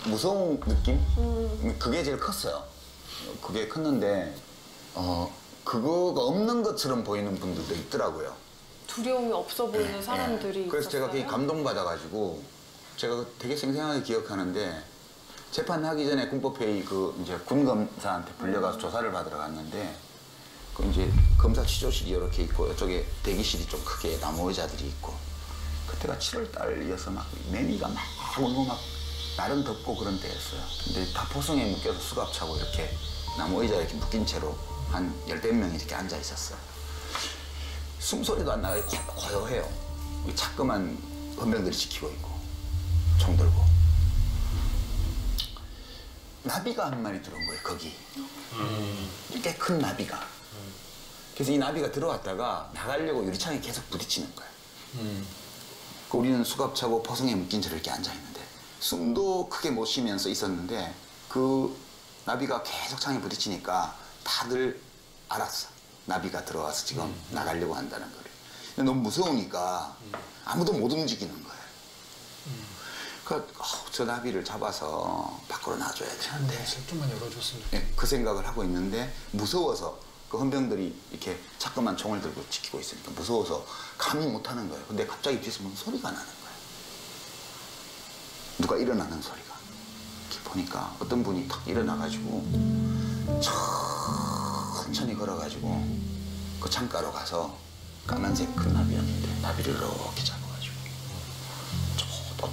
무서운 느낌? 그게 제일 컸어요. 그게 컸는데 그거가 없는 것처럼 보이는 분들도 있더라고요. 두려움이 없어 보이는 사람들이 그래서 제가 있었어요? 되게 감동받아가지고 제가 되게 생생하게 기억하는데 재판하기 전에 군법회의 이제 군 검사한테 불려가서 조사를 받으러 갔는데 그 이제 검사 취조실이 이렇게 있고 이쪽에 대기실이 좀 크게 나무 의자들이 있고 그때가 7월 달이어서 막 매미가 막 울고 막 날은 덥고 그런 때였어요. 근데 다 포승에 묶여서 수갑 차고 이렇게 나무 의자에 이렇게 묶인 채로 한 10명 이렇게 앉아 있었어요. 숨소리도 안 나고 고요해요. 자꾸만 헌병들이 지키고 있고 총 들고 나비가 한 마리 들어온 거예요. 거기 꽤 큰 나비가. 그래서 이 나비가 들어왔다가 나가려고 유리창에 계속 부딪히는 거예요. 우리는 수갑 차고 포승에 묶인 채로 이렇게 앉아 있는데 숨도 크게 못 쉬면서 있었는데 그 나비가 계속 창에 부딪히니까 다들 알았어. 나비가 들어와서 지금 나가려고 한다는 거를. 근데 너무 무서우니까 아무도 못 움직이는 거예요. 그러니까 저 나비를 잡아서 밖으로 놔줘야 되는데 좀만 열어줬으면 네, 그 생각을 하고 있는데 무서워서 그 헌병들이 이렇게 자꾸만 총을 들고 지키고 있으니까 무서워서 감히 못하는 거예요. 근데 갑자기 뒤에서 무슨 소리가 나는 거예요. 누가 일어나는 소리가. 이렇게 보니까 어떤 분이 탁 일어나가지고 천천히 걸어가지고 그 창가로 가서 까만색 큰 나비였는데 나비를 이렇게 잡아가지고 또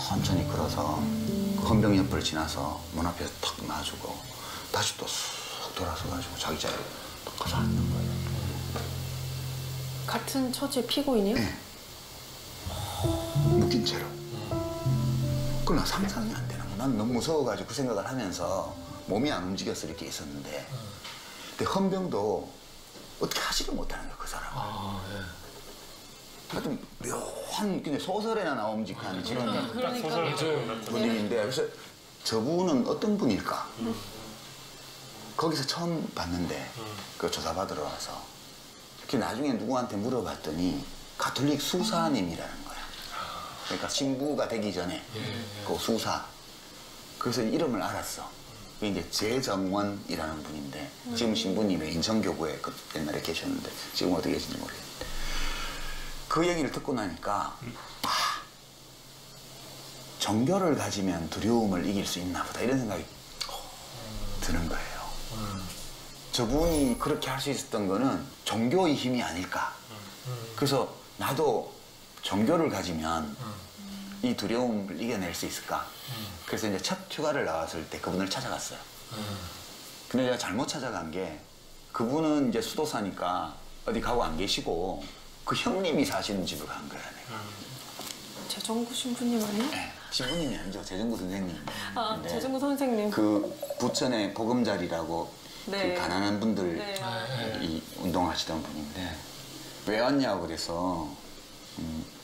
천천히 걸어서 그 헌병 옆을 지나서 문 앞에 탁 놔주고 다시 또 쑥 돌아서가지고 자기 자리에 또 가서 앉는 거예요. 같은 처지의 피고인이요? 네. 묶인 채로. 그건 상상이 안 되는 거야. 난 너무 무서워가지고 그 생각을 하면서 몸이 안 움직여서 이렇게 있었는데 근데 헌병도 어떻게 하지를 못하는 거야, 그 사람은. 하여튼 묘한 그냥 소설에나 나옴직한 그런 분위기인데 그래서 저분은 어떤 분일까? 거기서 처음 봤는데 그 조사받으러 와서 그 나중에 누구한테 물어봤더니 가톨릭 수사님이라는 거야. 그러니까 신부가 되기 전에 그 수사. 그래서 이름을 알았어. 그게 이제 재정원이라는 분인데 지금 신부님의 인천교구에 그 옛날에 계셨는데 지금 어디 계신지 모르겠는데 그 얘기를 듣고 나니까 종교를 가지면 두려움을 이길 수 있나 보다 이런 생각이 드는 거예요. 저분이 그렇게 할 수 있었던 거는 종교의 힘이 아닐까. 그래서 나도 종교를 가지면 이 두려움을 이겨낼 수 있을까. 그래서 이제 첫 휴가를 나왔을 때 그분을 찾아갔어요. 근데 제가 잘못 찾아간 게 그분은 이제 수도사니까 어디 가고 안 계시고 그 형님이 사시는 집을 간 거야, 내가. 재정구 신부님 아니에요? 네, 신부님이 아니죠. 재정구 선생님. 아, 재정구 선생님. 그 부천의 보금자리라고 네. 그 가난한 분들 네. 이 운동하시던 분인데 왜 왔냐고 그래서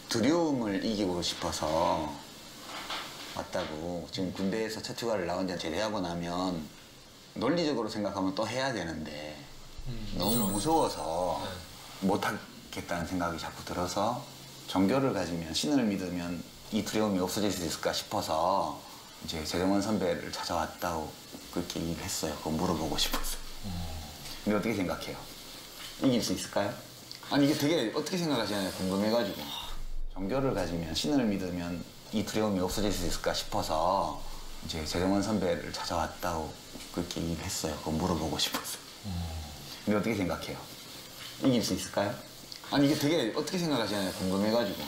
두려움을 이기고 싶어서 왔다고. 지금 군대에서 첫 휴가를 나온 지 제대하고 나면 논리적으로 생각하면 또 해야 되는데 너무 무서워서 못하겠다는 생각이 자꾸 들어서 종교를 가지면 신을 믿으면 이 두려움이 없어질 수 있을까 싶어서 이제 재정원 선배를 찾아왔다고 그렇게 얘기를 했어요. 그거 물어보고 싶었어요. 근데 어떻게 생각해요? 이길 수 있을까요? 아니 이게 되게 어떻게 생각하시나요? 궁금해가지고. 종교를 가지면 신을 믿으면 이 두려움이 없어질 수 있을까 싶어서 이제 재정원 선배를 찾아왔다고 그렇게 얘기를 했어요. 그거 물어보고 싶었어요. 근데 어떻게 생각해요? 이길 수 있을까요? 아니 이게 되게 어떻게 생각하시나요? 궁금해가지고.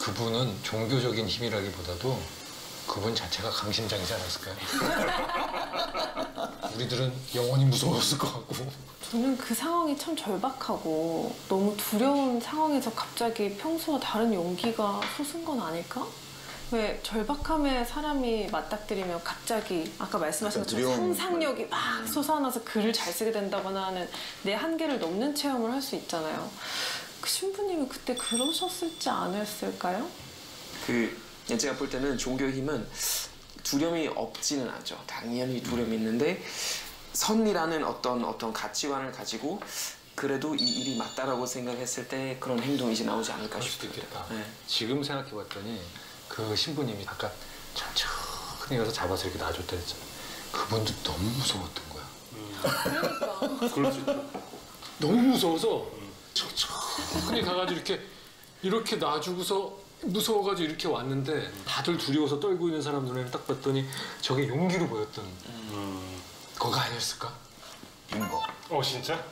그분은 종교적인 힘이라기보다도 그분 자체가 강심장이지 않았을까요? 우리들은 영원히 무서웠을 것 같고. 저는 그 상황이 참 절박하고 너무 두려운 상황에서 갑자기 평소와 다른 용기가 솟은 건 아닐까? 왜 절박함에 사람이 맞닥뜨리면 갑자기 아까 말씀하신 것처럼 상상력이 막 솟아나서 글을 잘 쓰게 된다거나 하는 내 한계를 넘는 체험을 할 수 있잖아요. 그 신부님이 그때 그러셨을지 않았을까요? 제가 볼 때는 종교의 힘은 두려움이 없지는 않죠. 당연히 두려움이 있는데 선이라는 어떤 가치관을 가지고 그래도 이 일이 맞다라고 생각했을 때 그런 행동이 이제 나오지 않을까 싶습니다. 네. 지금 생각해봤더니 그 신부님이 아까 천천히 천천히 가서 잡아서 이렇게 놔줬다 했잖아. 그분도 너무 무서웠던 거야. 그러니까. 너무 무서워서 천천히 가가지고 이렇게 놔주고서 무서워가지고 이렇게 왔는데 다들 두려워서 떨고 있는 사람 눈에는 딱 봤더니 저게 용기로 보였던 거가 아니었을까? 빙고. 진짜?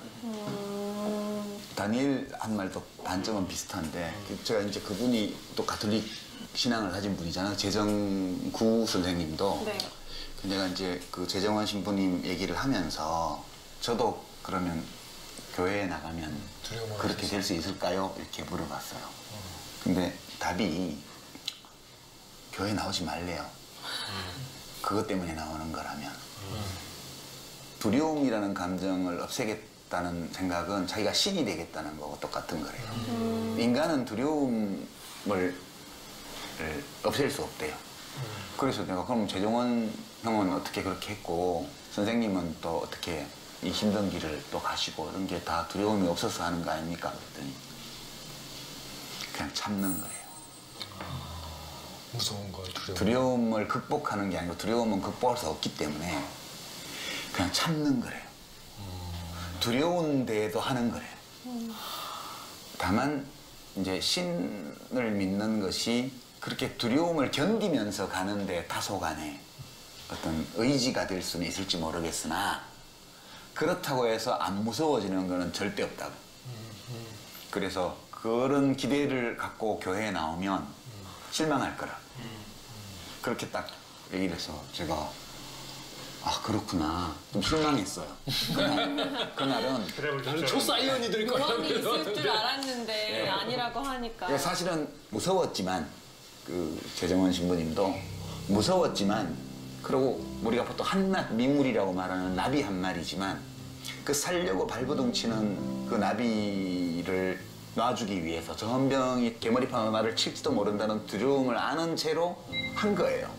다니엘 한 말도 단점은 비슷한데 제가 이제 그분이 또 가톨릭 신앙을 가진 분이잖아요. 재정구 선생님도. 네. 내가 이제 그 재정원 신부님 얘기를 하면서 저도 그러면 교회에 나가면 그렇게 될 수 있을까요? 이렇게 물어봤어요. 근데 답이 교회 나오지 말래요. 그것 때문에 나오는 거라면. 두려움이라는 감정을 없애겠다는 생각은 자기가 신이 되겠다는 거고 똑같은 거래요. 인간은 두려움을 없앨 수 없대요. 그래서 내가 그럼 재정원 형은 어떻게 그렇게 했고 선생님은 또 어떻게 이 힘든 길을 또 가시고 이런 게 다 두려움이 없어서 하는 거 아닙니까? 그랬더니 그냥 참는 거래요. 무서운 걸 두려움을 극복하는 게 아니고 두려움은 극복할 수 없기 때문에 그냥 참는 거래요. 두려운데도 하는 거래요. 다만 이제 신을 믿는 것이 그렇게 두려움을 견디면서 가는데 다소간에 어떤 의지가 될 수는 있을지 모르겠으나 그렇다고 해서 안 무서워지는 거는 절대 없다고. 그래서 그런 기대를 갖고 교회에 나오면 실망할 거라. 그렇게 딱 얘기를 해서 제가 아 그렇구나 좀 실망했어요. 그날은 나는 초사이언이들 요원이 있을 줄 알았는데 아니라고 하니까. 사실은 무서웠지만 그 재정원 신부님도 무서웠지만 그리고 우리가 보통 한낱 민물이라고 말하는 나비 한 마리지만 그 살려고 발버둥 치는 그 나비를 놔주기 위해서 저 헌병이 개머리판 나를 칠지도 모른다는 두려움을 아는 채로 한 거예요.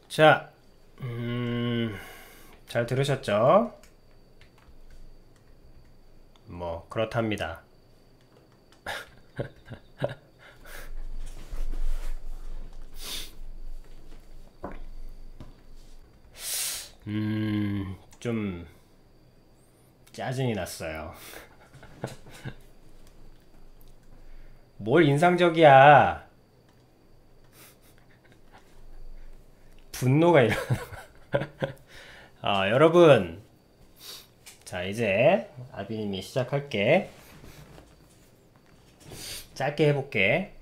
자, 잘 들으셨죠? 뭐 그렇답니다. 좀 짜증이 났어요. 뭘 인상적이야. 분노가 일어나. 여러분, 자 이제 아비님이 시작할게. 짧게 해볼게.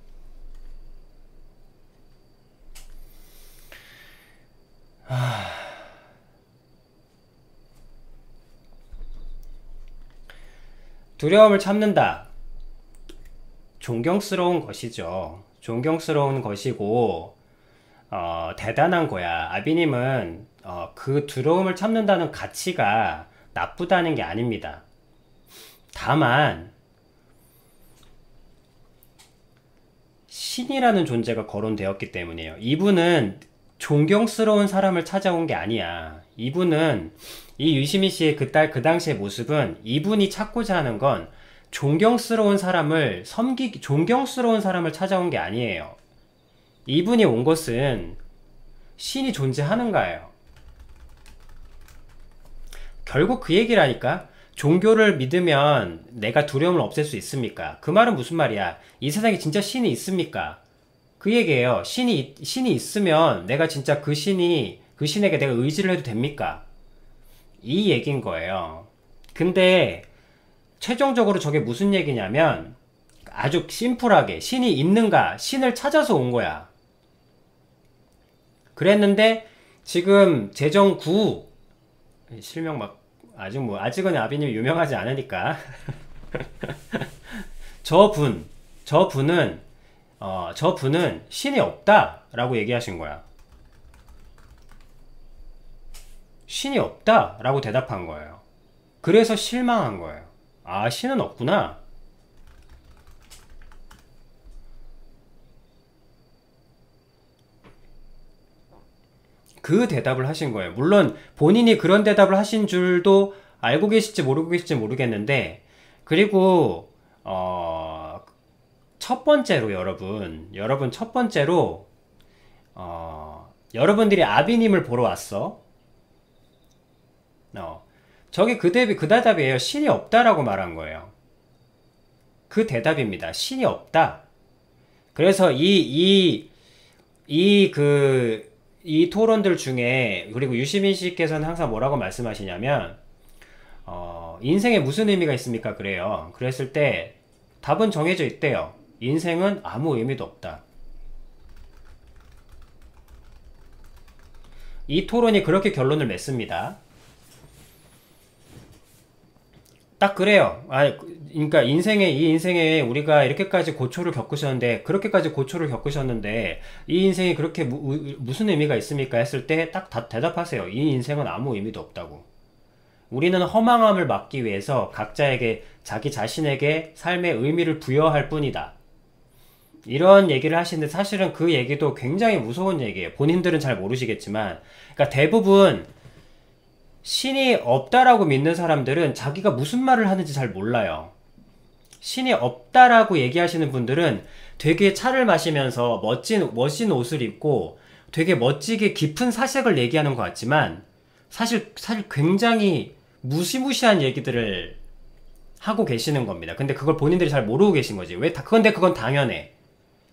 두려움을 참는다. 존경스러운 것이죠. 존경스러운 것이고 대단한 거야. 아비님은 그 두려움을 참는다는 가치가 나쁘다는 게 아닙니다. 다만 신이라는 존재가 거론되었기 때문이에요. 이분은 존경스러운 사람을 찾아온 게 아니야. 이분은 이 유시민 씨의 그 당시의 모습은 이분이 찾고자 하는 건 존경스러운 사람을 존경스러운 사람을 찾아온 게 아니에요. 이분이 온 것은 신이 존재하는가예요. 결국 그 얘기를 하니까 종교를 믿으면 내가 두려움을 없앨 수 있습니까? 그 말은 무슨 말이야? 이 세상에 진짜 신이 있습니까? 그 얘기예요. 신이 있으면 내가 진짜 그 신에게 내가 의지를 해도 됩니까? 이 얘기인 거예요. 근데 최종적으로 저게 무슨 얘기냐면 아주 심플하게 신이 있는가? 신을 찾아서 온 거야. 그랬는데 지금 재정구 실명 막 아직은 아비님 유명하지 않으니까 저분은 신이 없다라고 얘기하신 거야. 신이 없다 라고 대답한 거예요. 그래서 실망한 거예요. 아, 신은 없구나. 그 대답을 하신 거예요. 물론 본인이 그런 대답을 하신 줄도 알고 계실지 모르고 계실지 모르겠는데, 그리고 첫 번째로 여러분 첫 번째로 여러분들이 아비님을 보러 왔어. 저게 그 대답이에요. 신이 없다라고 말한 거예요. 그 대답입니다. 신이 없다. 그래서 이 토론들 중에, 그리고 유시민 씨께서는 항상 뭐라고 말씀하시냐면, 인생에 무슨 의미가 있습니까? 그래요. 그랬을 때 답은 정해져 있대요. 인생은 아무 의미도 없다. 이 토론이 그렇게 결론을 맺습니다. 딱 그래요. 그러니까 이 인생에 우리가 이렇게까지 고초를 겪으셨는데, 그렇게까지 고초를 겪으셨는데, 이 인생이 그렇게 무슨 의미가 있습니까? 했을 때 딱 대답하세요. 이 인생은 아무 의미도 없다고. 우리는 허망함을 막기 위해서 각자에게, 자기 자신에게 삶의 의미를 부여할 뿐이다. 이런 얘기를 하시는데, 사실은 그 얘기도 굉장히 무서운 얘기예요. 본인들은 잘 모르시겠지만, 그러니까 대부분 신이 없다라고 믿는 사람들은 자기가 무슨 말을 하는지 잘 몰라요. 신이 없다라고 얘기하시는 분들은 되게 차를 마시면서 멋진 옷을 입고 되게 멋지게 깊은 사색을 얘기하는 것 같지만, 사실 굉장히 무시무시한 얘기들을 하고 계시는 겁니다. 근데 그걸 본인들이 잘 모르고 계신 거지. 근데 그건 당연해.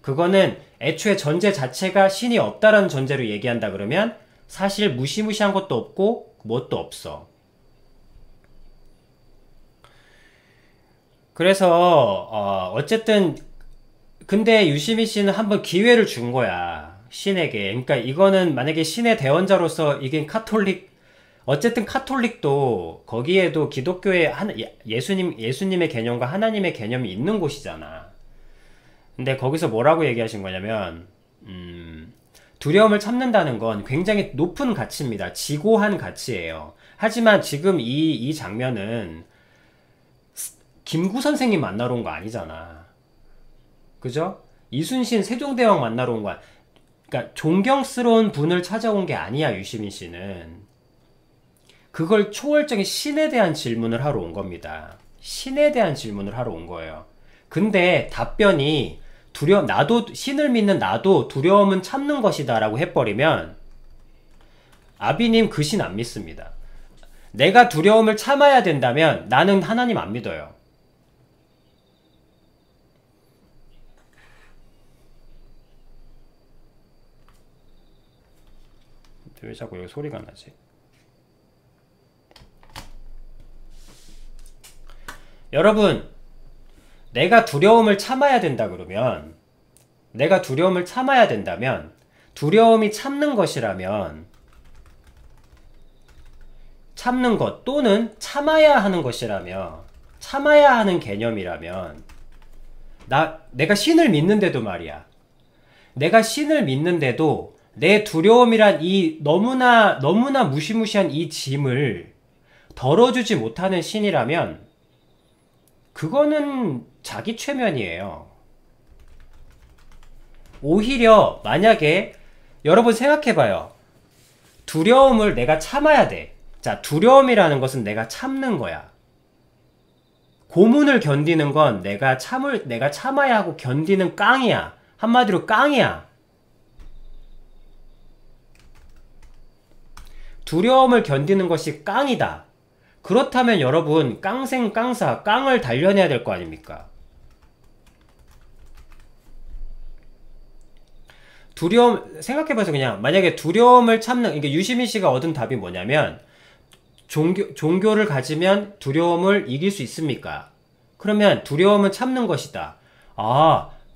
그거는 애초에 전제 자체가 신이 없다라는 전제로 얘기한다 그러면 사실 무시무시한 것도 없고 뭣도 없어. 그래서 어쨌든 근데 유시민 씨는 한번 기회를 준 거야, 신에게. 그러니까 이거는 만약에 신의 대언자로서, 이게 어쨌든 카톨릭도 거기에도 기독교의 예수님의 개념과 하나님의 개념이 있는 곳이잖아. 근데 거기서 뭐라고 얘기하신 거냐면, 두려움을 참는다는 건 굉장히 높은 가치입니다. 지고한 가치예요. 하지만 지금 이 장면은 김구 선생님 만나러 온 거 아니잖아. 그죠? 이순신 세종대왕 만나러 온 거야. 그러니까 존경스러운 분을 찾아온 게 아니야, 유시민 씨는. 그걸 초월적인 신에 대한 질문을 하러 온 겁니다. 신에 대한 질문을 하러 온 거예요. 근데 답변이 신을 믿는 나도 두려움은 참는 것이다 라고 해버리면, 아비님 그 신 안 믿습니다. 내가 두려움을 참아야 된다면 나는 하나님 안 믿어요. 왜 자꾸 여기 소리가 나지? 여러분, 내가 두려움을 참아야 된다 그러면, 내가 두려움을 참아야 된다면, 두려움이 참는 것이라면, 참는 것 또는 참아야 하는 것이라며, 참아야 하는 개념이라면, 내가 신을 믿는데도 말이야. 내가 신을 믿는데도 내 두려움이란 이 너무나 무시무시한 이 짐을 덜어주지 못하는 신이라면, 그거는 자기 최면이에요. 오히려 만약에 여러분 생각해봐요. 두려움을 내가 참아야 돼. 자, 두려움이라는 것은 내가 참는 거야. 고문을 견디는 건 내가 참아야 하고 견디는 깡이야. 한마디로 깡이야. 두려움을 견디는 것이 깡이다. 그렇다면 여러분, 깡생깡사, 깡을 단련해야 될 거 아닙니까? 생각해봐서 그냥, 만약에 두려움을 참는, 그러니까 유시민 씨가 얻은 답이 뭐냐면, 종교를 가지면 두려움을 이길 수 있습니까? 그러면 두려움은 참는 것이다.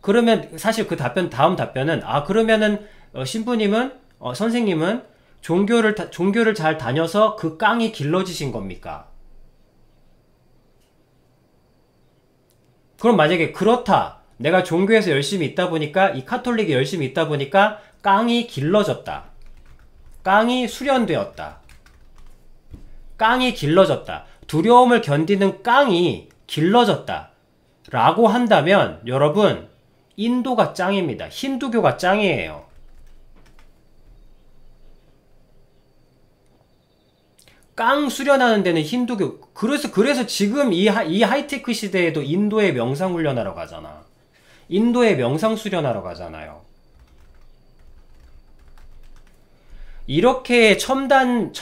그러면 사실 다음 답변은, 그러면은, 신부님은, 선생님은 종교를 잘 다녀서 그 깡이 길러지신 겁니까? 그럼 만약에 그렇다. 내가 종교에서 열심히 있다 보니까, 이 카톨릭에 열심히 있다 보니까 깡이 길러졌다. 깡이 수련되었다. 깡이 길러졌다. 두려움을 견디는 깡이 길러졌다. 라고 한다면 여러분 인도가 짱입니다. 힌두교가 짱이에요. 깡 수련하는 데는 힌두교. 그래서 지금 이 하이테크 시대에도 인도에 명상 훈련하러 가잖아. 인도에 명상 수련하러 가잖아요. 이렇게 첨단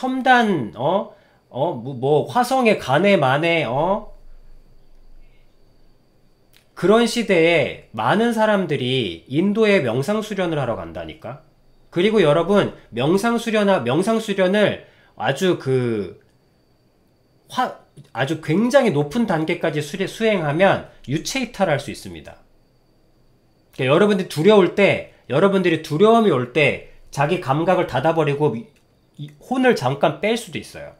화성에 가네 마네 그런 시대에 많은 사람들이 인도에 명상 수련을 하러 간다니까. 그리고 여러분 명상 수련을 아주 아주 굉장히 높은 단계까지 수행하면 유체 이탈할 수 있습니다. 그러니까 여러분들이 두려움이 올 때 자기 감각을 닫아버리고 혼을 잠깐 뺄 수도 있어요.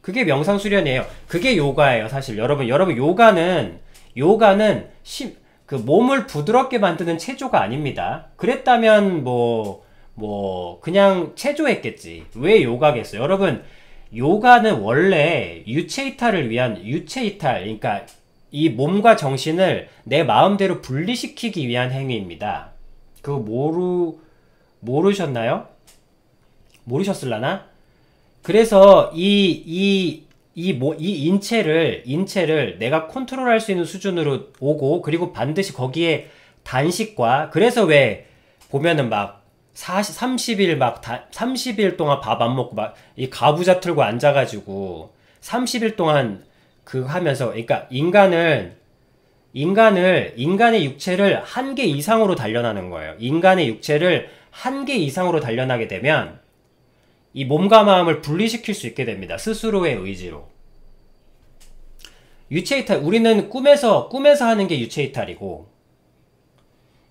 그게 명상 수련이에요. 그게 요가예요, 사실. 여러분 요가는 그 몸을 부드럽게 만드는 체조가 아닙니다. 그랬다면 그냥 체조했겠지. 왜 요가겠어요? 여러분, 요가는 원래 유체이탈을 위한 유체이탈, 그러니까 이 몸과 정신을 내 마음대로 분리시키기 위한 행위입니다. 그거 모르셨나요? 모르셨을라나? 그래서 이 인체를 내가 컨트롤할 수 있는 수준으로 오고, 그리고 반드시 거기에 단식과, 그래서 왜 보면은 막 30일 동안 밥 안 먹고 막 이 가부좌 틀고 앉아가지고 30일 동안 하면서, 그러니까 인간의 육체를 한계 이상으로 단련하는 거예요. 인간의 육체를 한계 이상으로 단련하게 되면 이 몸과 마음을 분리시킬 수 있게 됩니다. 스스로의 의지로. 유체이탈, 우리는 꿈에서 하는 게 유체이탈이고,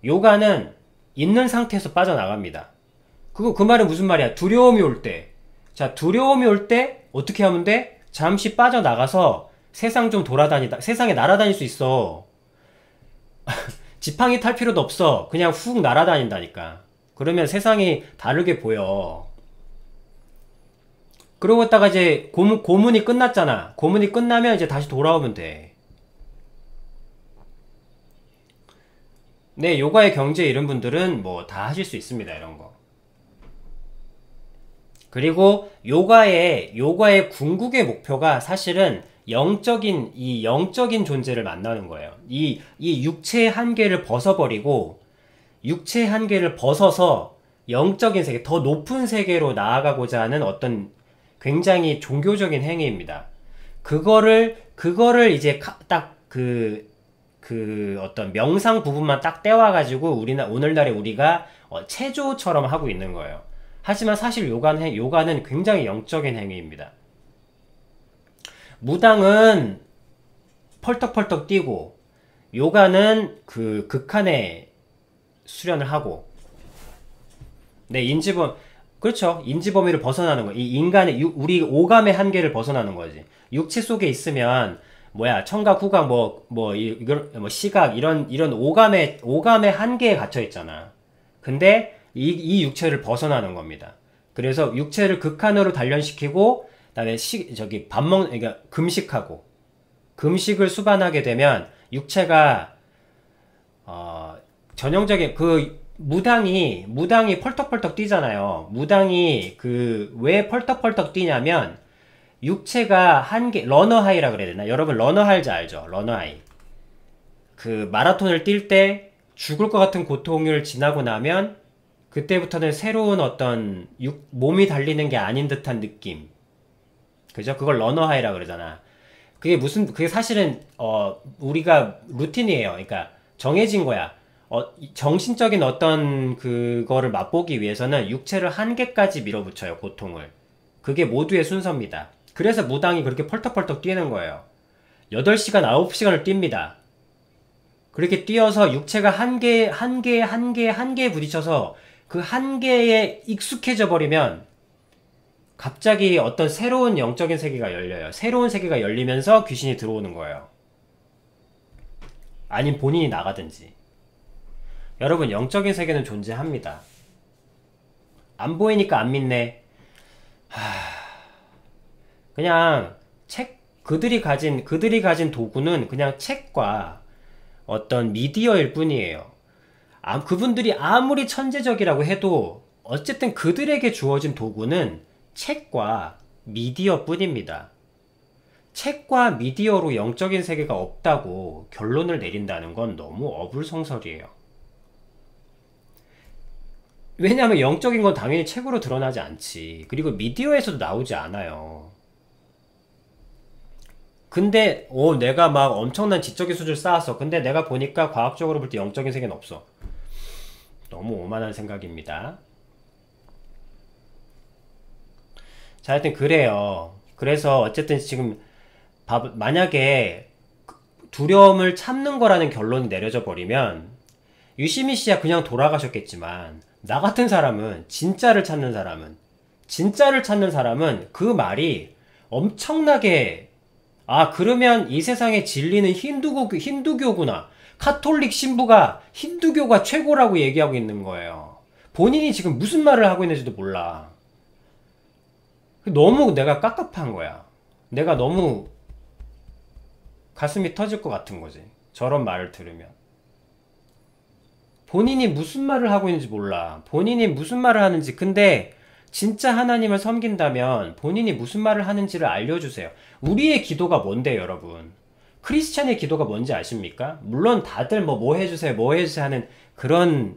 요가는 있는 상태에서 빠져나갑니다. 그 말은 무슨 말이야? 두려움이 올 때. 자, 두려움이 올 때 어떻게 하면 돼? 잠시 빠져나가서 세상에 날아다닐 수 있어. 지팡이 탈 필요도 없어. 그냥 훅 날아다닌다니까. 그러면 세상이 다르게 보여. 그러고 있다가 이제 고문이 끝났잖아. 고문이 끝나면 이제 다시 돌아오면 돼. 네, 요가의 경지에 이른 분들은 다 하실 수 있습니다. 이런 거. 그리고 요가의 궁극의 목표가 사실은 영적인 존재를 만나는 거예요. 이 육체의 한계를 벗어버리고, 육체의 한계를 벗어서 영적인 세계, 더 높은 세계로 나아가고자 하는 어떤 굉장히 종교적인 행위입니다. 그거를 이제 딱 어떤 명상 부분만 딱 떼와가지고 오늘날에 우리가 체조처럼 하고 있는 거예요. 하지만 사실 요가는 굉장히 영적인 행위입니다. 무당은 펄떡펄떡 뛰고, 요가는 극한의 수련을 하고, 네, 그렇죠. 인지 범위를 벗어나는 거. 이 인간의 우리 오감의 한계를 벗어나는 거지. 육체 속에 있으면 청각, 후각, 시각 이런 오감의 한계에 갇혀 있잖아. 근데 이 육체를 벗어나는 겁니다. 그래서 육체를 극한으로 단련시키고, 그다음에 그러니까 금식하고, 금식을 수반하게 되면 육체가 전형적인 무당이 펄떡펄떡 뛰잖아요. 무당이 왜 펄떡펄떡 뛰냐면, 육체가 러너 하이라 그래야 되나? 여러분 러너 하이 알죠? 러너 하이. 마라톤을 뛸 때 죽을 것 같은 고통을 지나고 나면 그때부터는 새로운 어떤 몸이 달리는 게 아닌 듯한 느낌. 그죠? 그걸 러너 하이라 그러잖아. 그게 사실은 우리가 루틴이에요. 그러니까 정해진 거야. 정신적인 어떤 그거를 맛보기 위해서는 육체를 한계까지 밀어붙여요, 고통을. 그게 모두의 순서입니다. 그래서 무당이 그렇게 펄떡펄떡 뛰는 거예요. 8시간, 9시간을 뜁니다. 그렇게 뛰어서 육체가 한계에 부딪혀서 그 한계에 익숙해져 버리면 갑자기 어떤 새로운 영적인 세계가 열려요. 새로운 세계가 열리면서 귀신이 들어오는 거예요. 아니면 본인이 나가든지. 여러분, 영적인 세계는 존재합니다. 안 보이니까 안 믿네. 그냥 그들이 가진 도구는 그냥 책과 어떤 미디어일 뿐이에요. 그분들이 아무리 천재적이라고 해도 어쨌든 그들에게 주어진 도구는 책과 미디어 뿐입니다. 책과 미디어로 영적인 세계가 없다고 결론을 내린다는 건 너무 어불성설이에요. 왜냐하면 영적인 건 당연히 책으로 드러나지 않지. 그리고 미디어에서도 나오지 않아요. 근데 내가 막 엄청난 지적인 수준을 쌓았어. 근데 내가 보니까 과학적으로 볼 때 영적인 세계는 없어. 너무 오만한 생각입니다. 자, 하여튼 그래요. 그래서 어쨌든 지금 만약에 두려움을 참는 거라는 결론이 내려져 버리면 유시민 씨야 그냥 돌아가셨겠지만 나 같은 사람은 진짜를 찾는 사람은 그 말이 엄청나게 그러면 이 세상의 진리는 힌두교구나. 카톨릭 신부가 힌두교가 최고라고 얘기하고 있는 거예요. 본인이 지금 무슨 말을 하고 있는지도 몰라. 너무 내가 깝깝한 거야. 내가 너무 가슴이 터질 것 같은 거지. 저런 말을 들으면. 본인이 무슨 말을 하고 있는지 몰라. 본인이 무슨 말을 하는지. 근데 진짜 하나님을 섬긴다면 본인이 무슨 말을 하는지를 알려주세요. 우리의 기도가 뭔데요, 여러분? 크리스찬의 기도가 뭔지 아십니까? 물론 다들 뭐 해주세요 하는 그런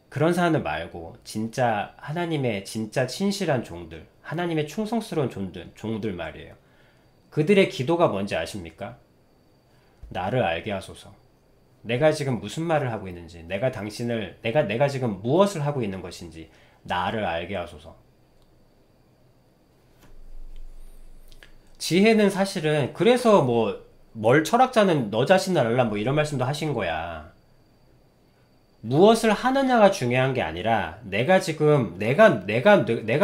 사람들 말고 진짜 하나님의 진짜 신실한 종들, 하나님의 충성스러운 종들 말이에요. 그들의 기도가 뭔지 아십니까? 나를 알게 하소서. 내가 지금 무슨 말을 하고 있는지, 내가 지금 무엇을 하고 있는 것인지 나를 알게 하소서. 지혜는 사실은 그래서 뭘 철학자는 너 자신을 알라 이런 말씀도 하신 거야. 무엇을 하느냐가 중요한 게 아니라 내가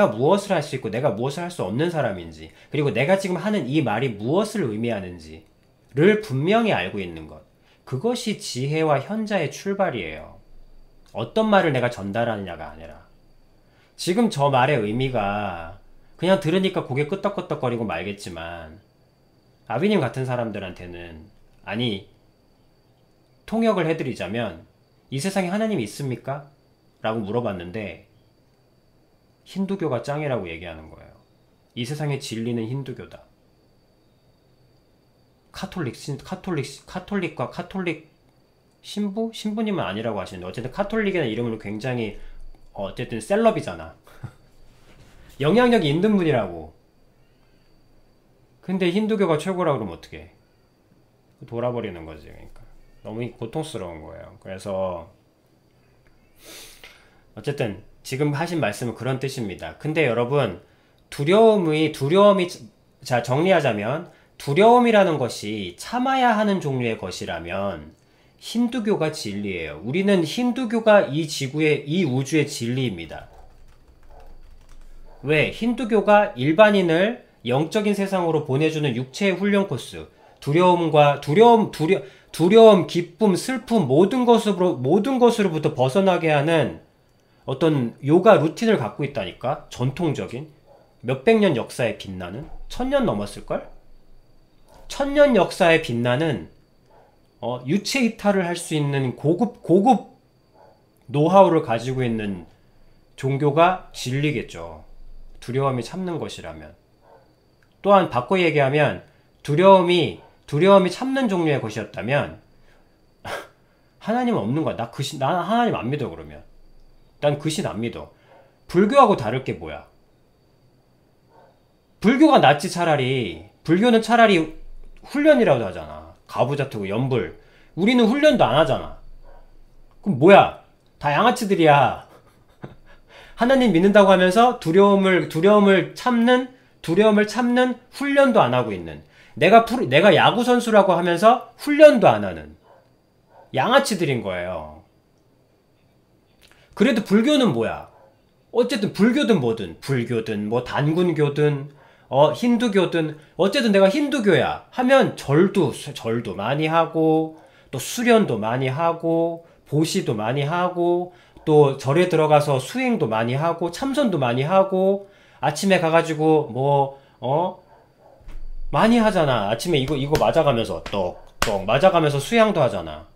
무엇을 할 수 있고 내가 무엇을 할 수 없는 사람인지, 그리고 내가 지금 하는 이 말이 무엇을 의미하는지를 분명히 알고 있는 것. 그것이 지혜와 현자의 출발이에요. 어떤 말을 내가 전달하느냐가 아니라. 지금 저 말의 의미가 그냥 들으니까 고개 끄덕끄덕거리고 말겠지만 아비님 같은 사람들한테는 통역을 해드리자면 이 세상에 하나님이 있습니까? 라고 물어봤는데 힌두교가 짱이라고 얘기하는 거예요. 이 세상의 진리는 힌두교다. 카톨릭과 카톨릭 신부님은 아니라고 하시는데 어쨌든 카톨릭이라는 이름으로 굉장히 어쨌든 셀럽이잖아. 영향력이 있는 분이라고. 근데 힌두교가 최고라고 그러면 어떡해. 돌아버리는 거지. 그러니까 너무 고통스러운 거예요. 그래서 어쨌든 지금 하신 말씀은 그런 뜻입니다. 근데 여러분 자, 정리하자면 두려움이라는 것이 참아야 하는 종류의 것이라면 힌두교가 진리예요. 우리는 힌두교가 이 우주의 진리입니다. 왜? 힌두교가 일반인을 영적인 세상으로 보내주는 육체의 훈련 코스, 두려움, 기쁨, 슬픔 모든 것으로부터 벗어나게 하는 어떤 요가 루틴을 갖고 있다니까. 전통적인 몇백 년 역사에 빛나는 1000년 넘었을걸? 1000년 역사에 빛나는 유체 이탈을 할 수 있는 고급 노하우를 가지고 있는 종교가 진리겠죠. 두려움이 참는 것이라면. 또한 바꿔 얘기하면 두려움이 참는 종류의 것이었다면 하나님은 없는 거야. 난 하나님 안 믿어. 그러면 난 그 신 안 믿어. 불교하고 다를 게 뭐야? 불교가 낫지. 불교는 차라리 훈련이라도 하잖아. 가부좌투고 연불. 우리는 훈련도 안 하잖아. 그럼 뭐야? 다 양아치들이야. 하나님 믿는다고 하면서 두려움을 참는 훈련도 안 하고 있는, 내가 야구 선수라고 하면서 훈련도 안 하는 양아치들인 거예요. 그래도 불교는 뭐야? 어쨌든 불교든 단군교든 힌두교든 어쨌든 내가 힌두교야 하면 절도 많이 하고 또 수련도 많이 하고 보시도 많이 하고 또 절에 들어가서 수행도 많이 하고 참선도 많이 하고 아침에 가가지고 많이 하잖아. 아침에 이거 맞아가면서 떡떡 맞아가면서 수양도 하잖아.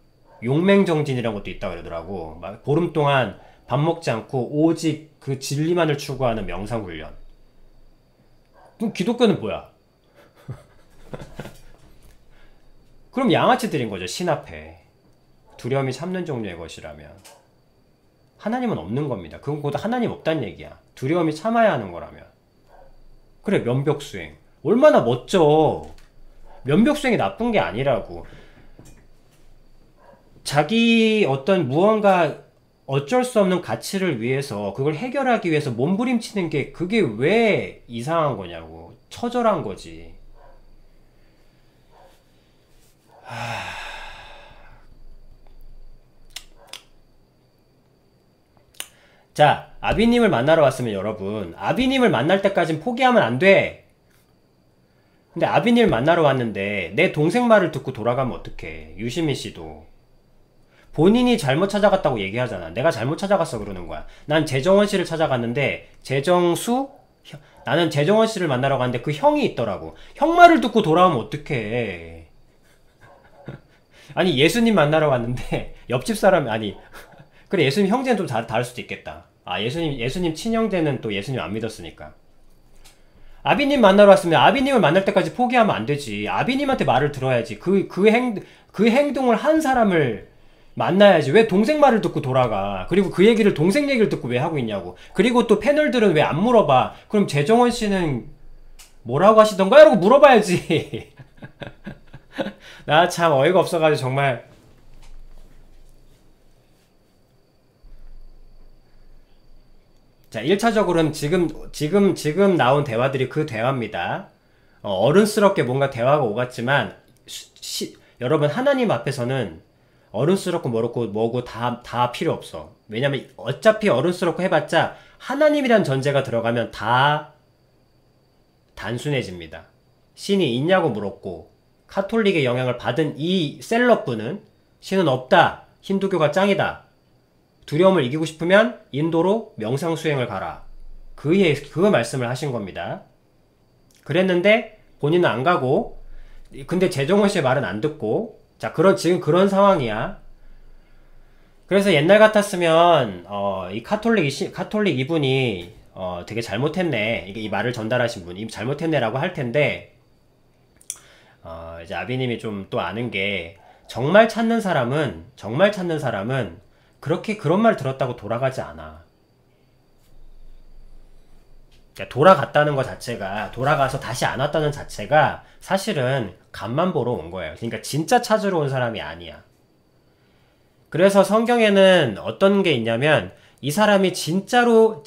용맹정진이라는 것도 있다 그러더라고. 보름 동안 밥 먹지 않고 오직 그 진리만을 추구하는 명상훈련. 그럼 기독교는 뭐야? 그럼 양아치 들인 거죠. 신 앞에. 두려움이 참는 종류의 것이라면. 하나님은 없는 겁니다. 그건 곧 하나님 없다는 얘기야. 두려움이 참아야 하는 거라면. 그래, 면벽수행. 얼마나 멋져. 면벽수행이 나쁜 게 아니라고. 자기 어떤 무언가 어쩔 수 없는 가치를 위해서 그걸 해결하기 위해서 몸부림치는 게 그게 왜 이상한 거냐고. 처절한 거지. 자, 아비님을 만나러 왔으면 여러분, 아비님을 만날 때까진 포기하면 안 돼. 근데 아비님을 만나러 왔는데 내 동생 말을 듣고 돌아가면 어떡해. 유시민 씨도 본인이 잘못 찾아갔다고 얘기하잖아. 내가 잘못 찾아갔어 그러는 거야. 난 재정원 씨를 찾아갔는데 나는 재정원 씨를 만나러 갔는데 그 형이 있더라고. 형 말을 듣고 돌아오면 어떡해. 아니 예수님 만나러 왔는데 옆집 사람이 아니 그래 예수님 형제는 좀 다를 수도 있겠다. 아 예수님 친형제는 또 예수님 안 믿었으니까. 아비님 만나러 왔으면 아비님을 만날 때까지 포기하면 안 되지. 아비님한테 말을 들어야지. 그 행동을 한 사람을 만나야지. 왜 동생 말을 듣고 돌아가. 그리고 그 얘기를 동생 얘기를 듣고 왜 하고 있냐고. 그리고 또 패널들은 왜 안 물어봐. 그럼 재정원 씨는 뭐라고 하시던가? 이러고 물어봐야지. 나 참 어이가 없어가지고 정말. 자, 1차적으로는 지금 나온 대화들이 그 대화입니다. 어른스럽게 뭔가 대화가 오갔지만, 여러분, 하나님 앞에서는 어른스럽고 뭐고 다 필요 없어. 왜냐면 어차피 어른스럽고 해봤자 하나님이란 전제가 들어가면 다 단순해집니다. 신이 있냐고 물었고, 카톨릭의 영향을 받은 이 셀럽분은 신은 없다. 힌두교가 짱이다. 두려움을 이기고 싶으면 인도로 명상 수행을 가라. 그 말씀을 하신 겁니다. 그랬는데 본인은 안 가고, 근데 재정원 씨의 말은 안 듣고, 자, 지금 그런 상황이야. 그래서 옛날 같았으면 이 카톨릭 이분이 되게 잘못했네. 이 말을 전달하신 분이 잘못했네라고 할 텐데, 이제 아비님이 좀 또 아는 게 정말 찾는 사람은 그렇게 그런 말 들었다고 돌아가지 않아. 그러니까 돌아갔다는 것 자체가, 돌아가서 다시 안 왔다는 자체가 사실은 간만 보러 온 거예요. 그러니까 진짜 찾으러 온 사람이 아니야. 그래서 성경에는 어떤 게 있냐면 이 사람이 진짜로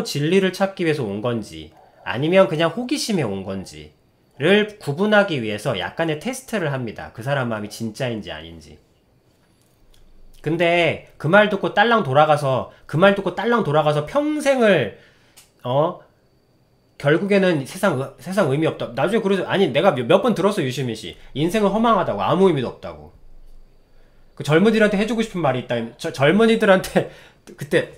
진리를 찾기 위해서 온 건지 아니면 그냥 호기심에 온 건지를 구분하기 위해서 약간의 테스트를 합니다. 그 사람 마음이 진짜인지 아닌지. 근데 그 말 듣고 딸랑 돌아가서 평생을 결국에는 세상 의미 없다. 나중에 그러죠. 아니 내가 몇 번 들었어. 유시민 씨 인생은 허망하다고. 아무 의미도 없다고. 그 젊은이들한테 해주고 싶은 말이 있다. 젊은이들한테 그때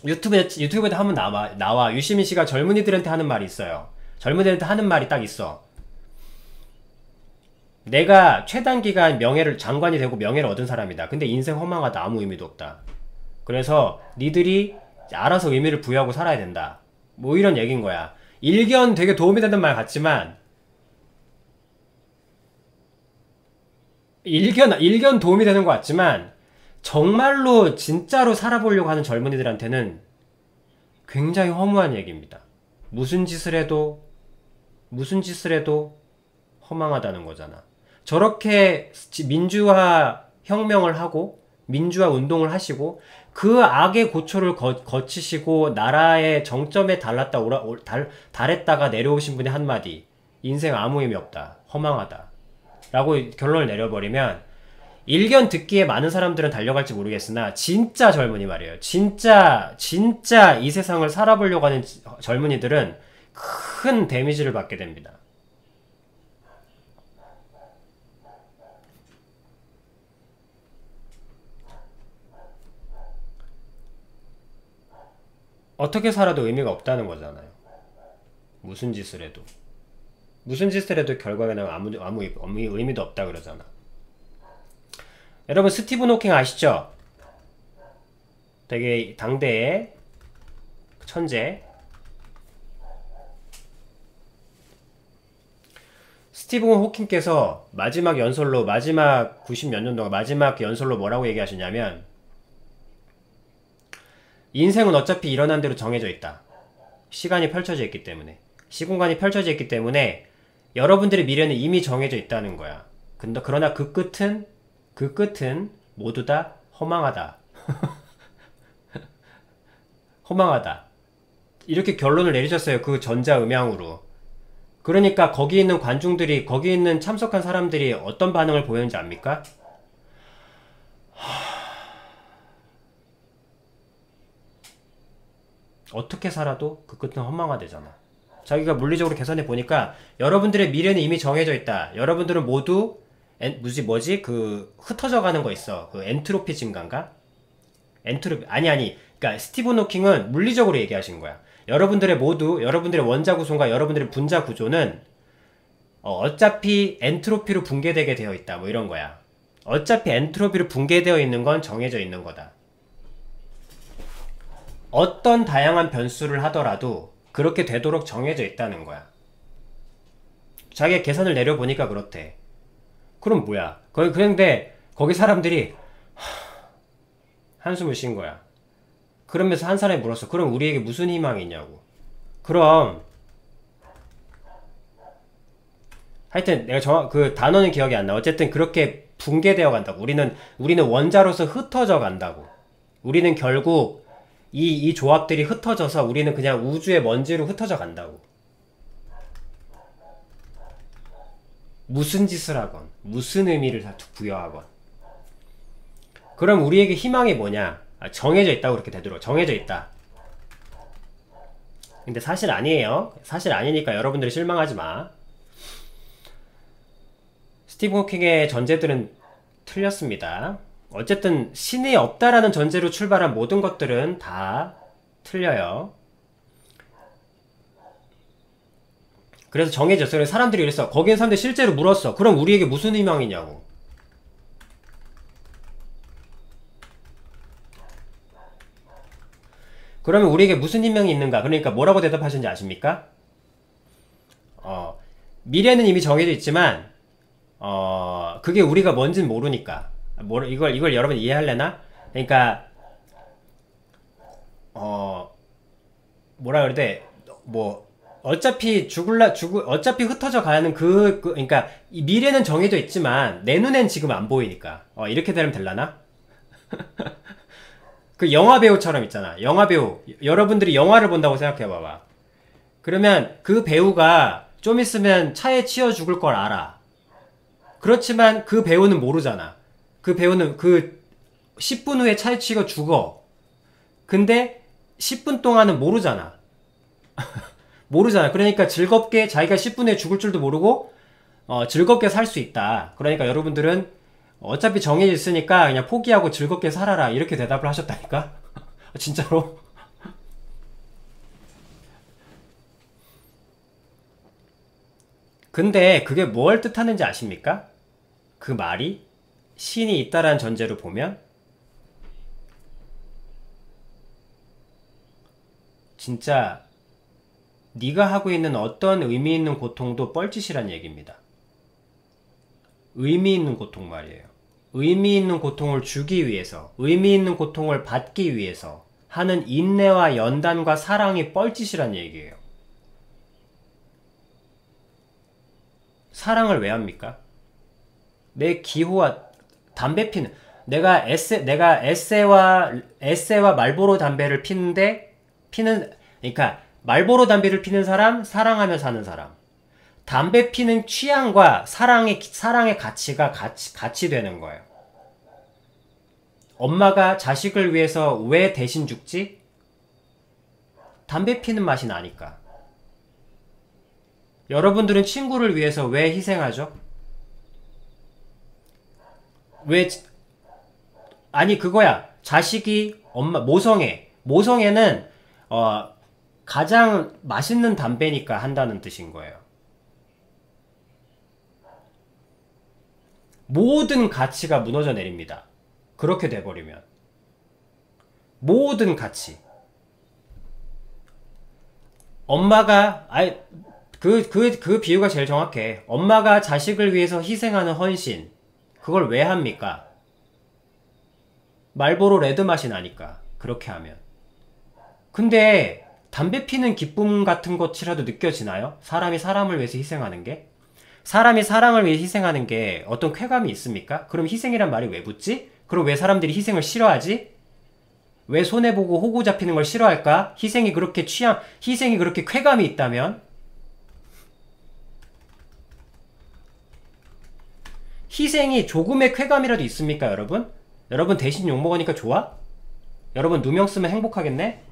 유튜브에 한번 나와. 유시민 씨가 젊은이들한테 하는 말이 있어요. 젊은이들한테 하는 말이 딱 있어. 내가 최단기간 장관이 되고 명예를 얻은 사람이다. 근데 인생 허망하다. 아무 의미도 없다. 그래서 니들이 알아서 의미를 부여하고 살아야 된다. 뭐 이런 얘기인 거야. 일견 되게 도움이 되는 말 같지만 일견 도움이 되는 것 같지만 정말로 진짜로 살아보려고 하는 젊은이들한테는 굉장히 허무한 얘기입니다. 무슨 짓을 해도 허망하다는 거잖아. 저렇게 민주화 혁명을 하고 민주화 운동을 하시고 그 악의 고초를 거치시고 나라의 정점에 달했다가 내려오신 분이 한마디 인생 아무 의미 없다. 허망하다. 라고 결론을 내려버리면 일견 듣기에 많은 사람들은 달려갈지 모르겠으나 진짜 젊은이 말이에요. 진짜 이 세상을 살아보려고 하는 젊은이들은 큰 데미지를 받게 됩니다. 어떻게 살아도 의미가 없다는 거잖아요. 무슨 짓을 해도. 무슨 짓을 해도 결과에는 아무 의미도 없다 그러잖아. 여러분 스티븐 호킹 아시죠? 되게 당대의 천재. 스티븐 호킹께서 마지막 90 몇 년도가 마지막 연설로 뭐라고 얘기하셨냐면, 인생은 어차피 일어난 대로 정해져 있다. 시간이 펼쳐져 있기 때문에, 시공간이 펼쳐져 있기 때문에 여러분들의 미래는 이미 정해져 있다는 거야. 그러나 그 끝은 모두 다 허망하다. 허망하다. 이렇게 결론을 내리셨어요. 그 전자음향으로. 그러니까 거기 있는 관중들이, 거기 있는 참석한 사람들이 어떤 반응을 보였는지 압니까? 어떻게 살아도 그 끝은 허망하대잖아. 자기가 물리적으로 계산해 보니까 여러분들의 미래는 이미 정해져 있다. 여러분들은 모두 그 흩어져 가는 거 있어. 그 엔트로피 증가인가? 그러니까 스티븐 호킹은 물리적으로 얘기하신 거야. 여러분들의 원자 구성과 여러분들의 분자 구조는 어차피 엔트로피로 붕괴되게 되어 있다. 뭐 이런 거야. 어차피 엔트로피로 붕괴되어 있는 건 정해져 있는 거다. 어떤 다양한 변수를 하더라도 그렇게 되도록 정해져 있다는 거야. 자기가 계산을 내려보니까 그렇대. 그럼 뭐야? 그런데 거기 사람들이 한숨을 쉰 거야. 그러면서 한 사람이 물었어. 그럼 우리에게 무슨 희망이 있냐고. 그럼 하여튼 내가 그 단어는 기억이 안 나. 어쨌든 그렇게 붕괴되어 간다고. 우리는 원자로서 흩어져 간다고. 우리는 결국 이 조합들이 흩어져서 우리는 그냥 우주의 먼지로 흩어져 간다고. 무슨 짓을 하건, 무슨 의미를 부여하건. 그럼 우리에게 희망이 뭐냐? 정해져 있다고. 그렇게 되도록 정해져 있다. 근데 사실 아니에요. 사실 아니니까 여러분들이 실망하지 마. 스티븐 호킹의 전제들은 틀렸습니다. 어쨌든 신이 없다라는 전제로 출발한 모든 것들은 다 틀려요. 그래서 정해졌어요. 사람들이 그랬어. 거기 있는 사람들이 실제로 물었어. 그럼 우리에게 무슨 희망이냐고. 그러면 우리에게 무슨 희망이 있는가? 그러니까 뭐라고 대답하셨는지 아십니까? 미래는 이미 정해져 있지만 그게 우리가 뭔진 모르니까. 이걸 여러분 이해할래나? 그러니까 뭐라 그래야 돼? 어차피 어차피 흩어져 가는 그러니까 이 미래는 정해져 있지만 내 눈엔 지금 안 보이니까. 이렇게 되면 될라나? 그 영화 배우처럼 있잖아. 영화 배우. 여러분들이 영화를 본다고 생각해봐봐. 그러면 그 배우가 좀 있으면 차에 치여 죽을 걸 알아. 그렇지만 그 배우는 모르잖아. 그 배우는 그 10분 후에 차에 치여 죽어. 근데 10분 동안은 모르잖아. 모르잖아. 그러니까 즐겁게 자기가 10분 후에 죽을 줄도 모르고 즐겁게 살 수 있다. 그러니까 여러분들은 어차피 정해져 있으니까 그냥 포기하고 즐겁게 살아라. 이렇게 대답을 하셨다니까? 진짜로? 근데 그게 뭘 뜻하는지 아십니까? 그 말이 신이 있다라는 전제로 보면 진짜 네가 하고 있는 어떤 의미 있는 고통도 뻘짓이란 얘기입니다. 의미 있는 고통 말이에요. 의미 있는 고통을 주기 위해서, 의미 있는 고통을 받기 위해서 하는 인내와 연단과 사랑이 뻘짓이란 얘기예요. 사랑을 왜 합니까? 내 기호와 담배 피는, 내가 에세와 말보로 담배를 그러니까 말보로 담배를 피는 사람, 사랑하며 사는 사람. 담배 피는 취향과 사랑의 가치가 같이 되는 거예요. 엄마가 자식을 위해서 왜 대신 죽지? 담배 피는 맛이 나니까. 여러분들은 친구를 위해서 왜 희생하죠? 아니 그거야. 자식이 모성애는 가장 맛있는 담배니까 한다는 뜻인 거예요. 모든 가치가 무너져 내립니다. 그렇게 돼버리면. 모든 가치. 엄마가 그 비유가 제일 정확해. 엄마가 자식을 위해서 희생하는 헌신. 그걸 왜 합니까? 말보로 레드 맛이 나니까. 그렇게 하면. 근데 담배 피는 기쁨 같은 것이라도 느껴지나요? 사람이 사람을 위해서 희생하는 게? 사람이 사람을 위해 희생하는 게 어떤 쾌감이 있습니까? 그럼 희생이란 말이 왜 붙지? 그럼 왜 사람들이 희생을 싫어하지? 왜 손해보고 호구 잡히는 걸 싫어할까? 희생이 그렇게 쾌감이 있다면? 희생이 조금의 쾌감이라도 있습니까, 여러분? 여러분 대신 욕먹으니까 좋아? 여러분 누명 쓰면 행복하겠네?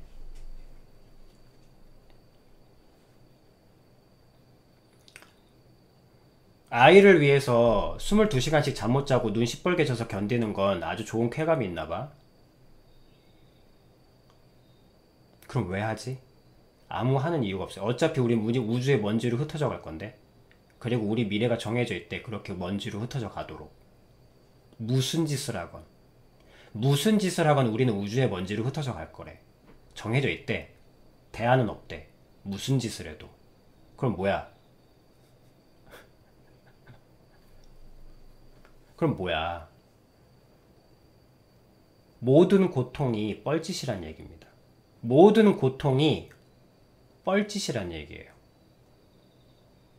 아이를 위해서 22시간씩 잠 못 자고 눈 시뻘게 져서 견디는 건 아주 좋은 쾌감이 있나봐. 그럼 왜 하지? 아무 하는 이유가 없어요. 어차피 우리 우주의 먼지로 흩어져 갈 건데. 그리고 우리 미래가 정해져 있대. 그렇게 먼지로 흩어져 가도록. 무슨 짓을 하건 우리는 우주의 먼지로 흩어져 갈 거래. 정해져 있대. 대안은 없대. 무슨 짓을 해도. 그럼 뭐야? 그럼 뭐야? 모든 고통이 뻘짓이란 얘기입니다. 모든 고통이 뻘짓이란 얘기예요.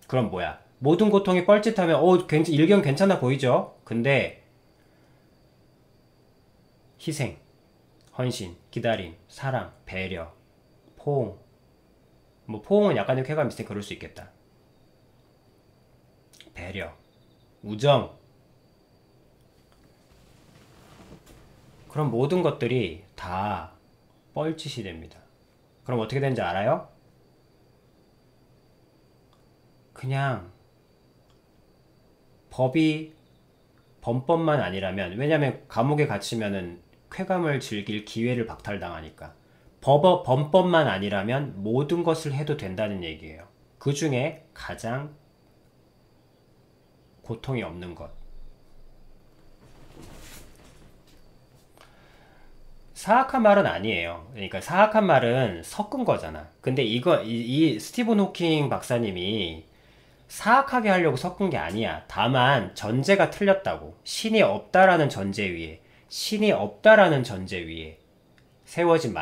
그럼 뭐야? 모든 고통이 뻘짓하면 일견 괜찮아 보이죠? 근데 희생, 헌신, 기다림, 사랑, 배려, 포옹. 뭐 포옹은 약간의 쾌감이 있으니까 그럴 수 있겠다. 배려, 우정. 그런 모든 것들이 다 뻘짓이 됩니다. 그럼 어떻게 되는지 알아요? 그냥 범법만 아니라면, 왜냐면 감옥에 갇히면은 쾌감을 즐길 기회를 박탈당하니까, 범법만 아니라면 모든 것을 해도 된다는 얘기예요. 그 중에 가장 고통이 없는 것. 사악한 말은 아니에요. 그러니까 사악한 말은 섞은 거잖아. 근데 이 스티븐 호킹 박사님이 사악하게 하려고 섞은 게 아니야. 다만 전제가 틀렸다고. 신이 없다라는 전제 위에 세워진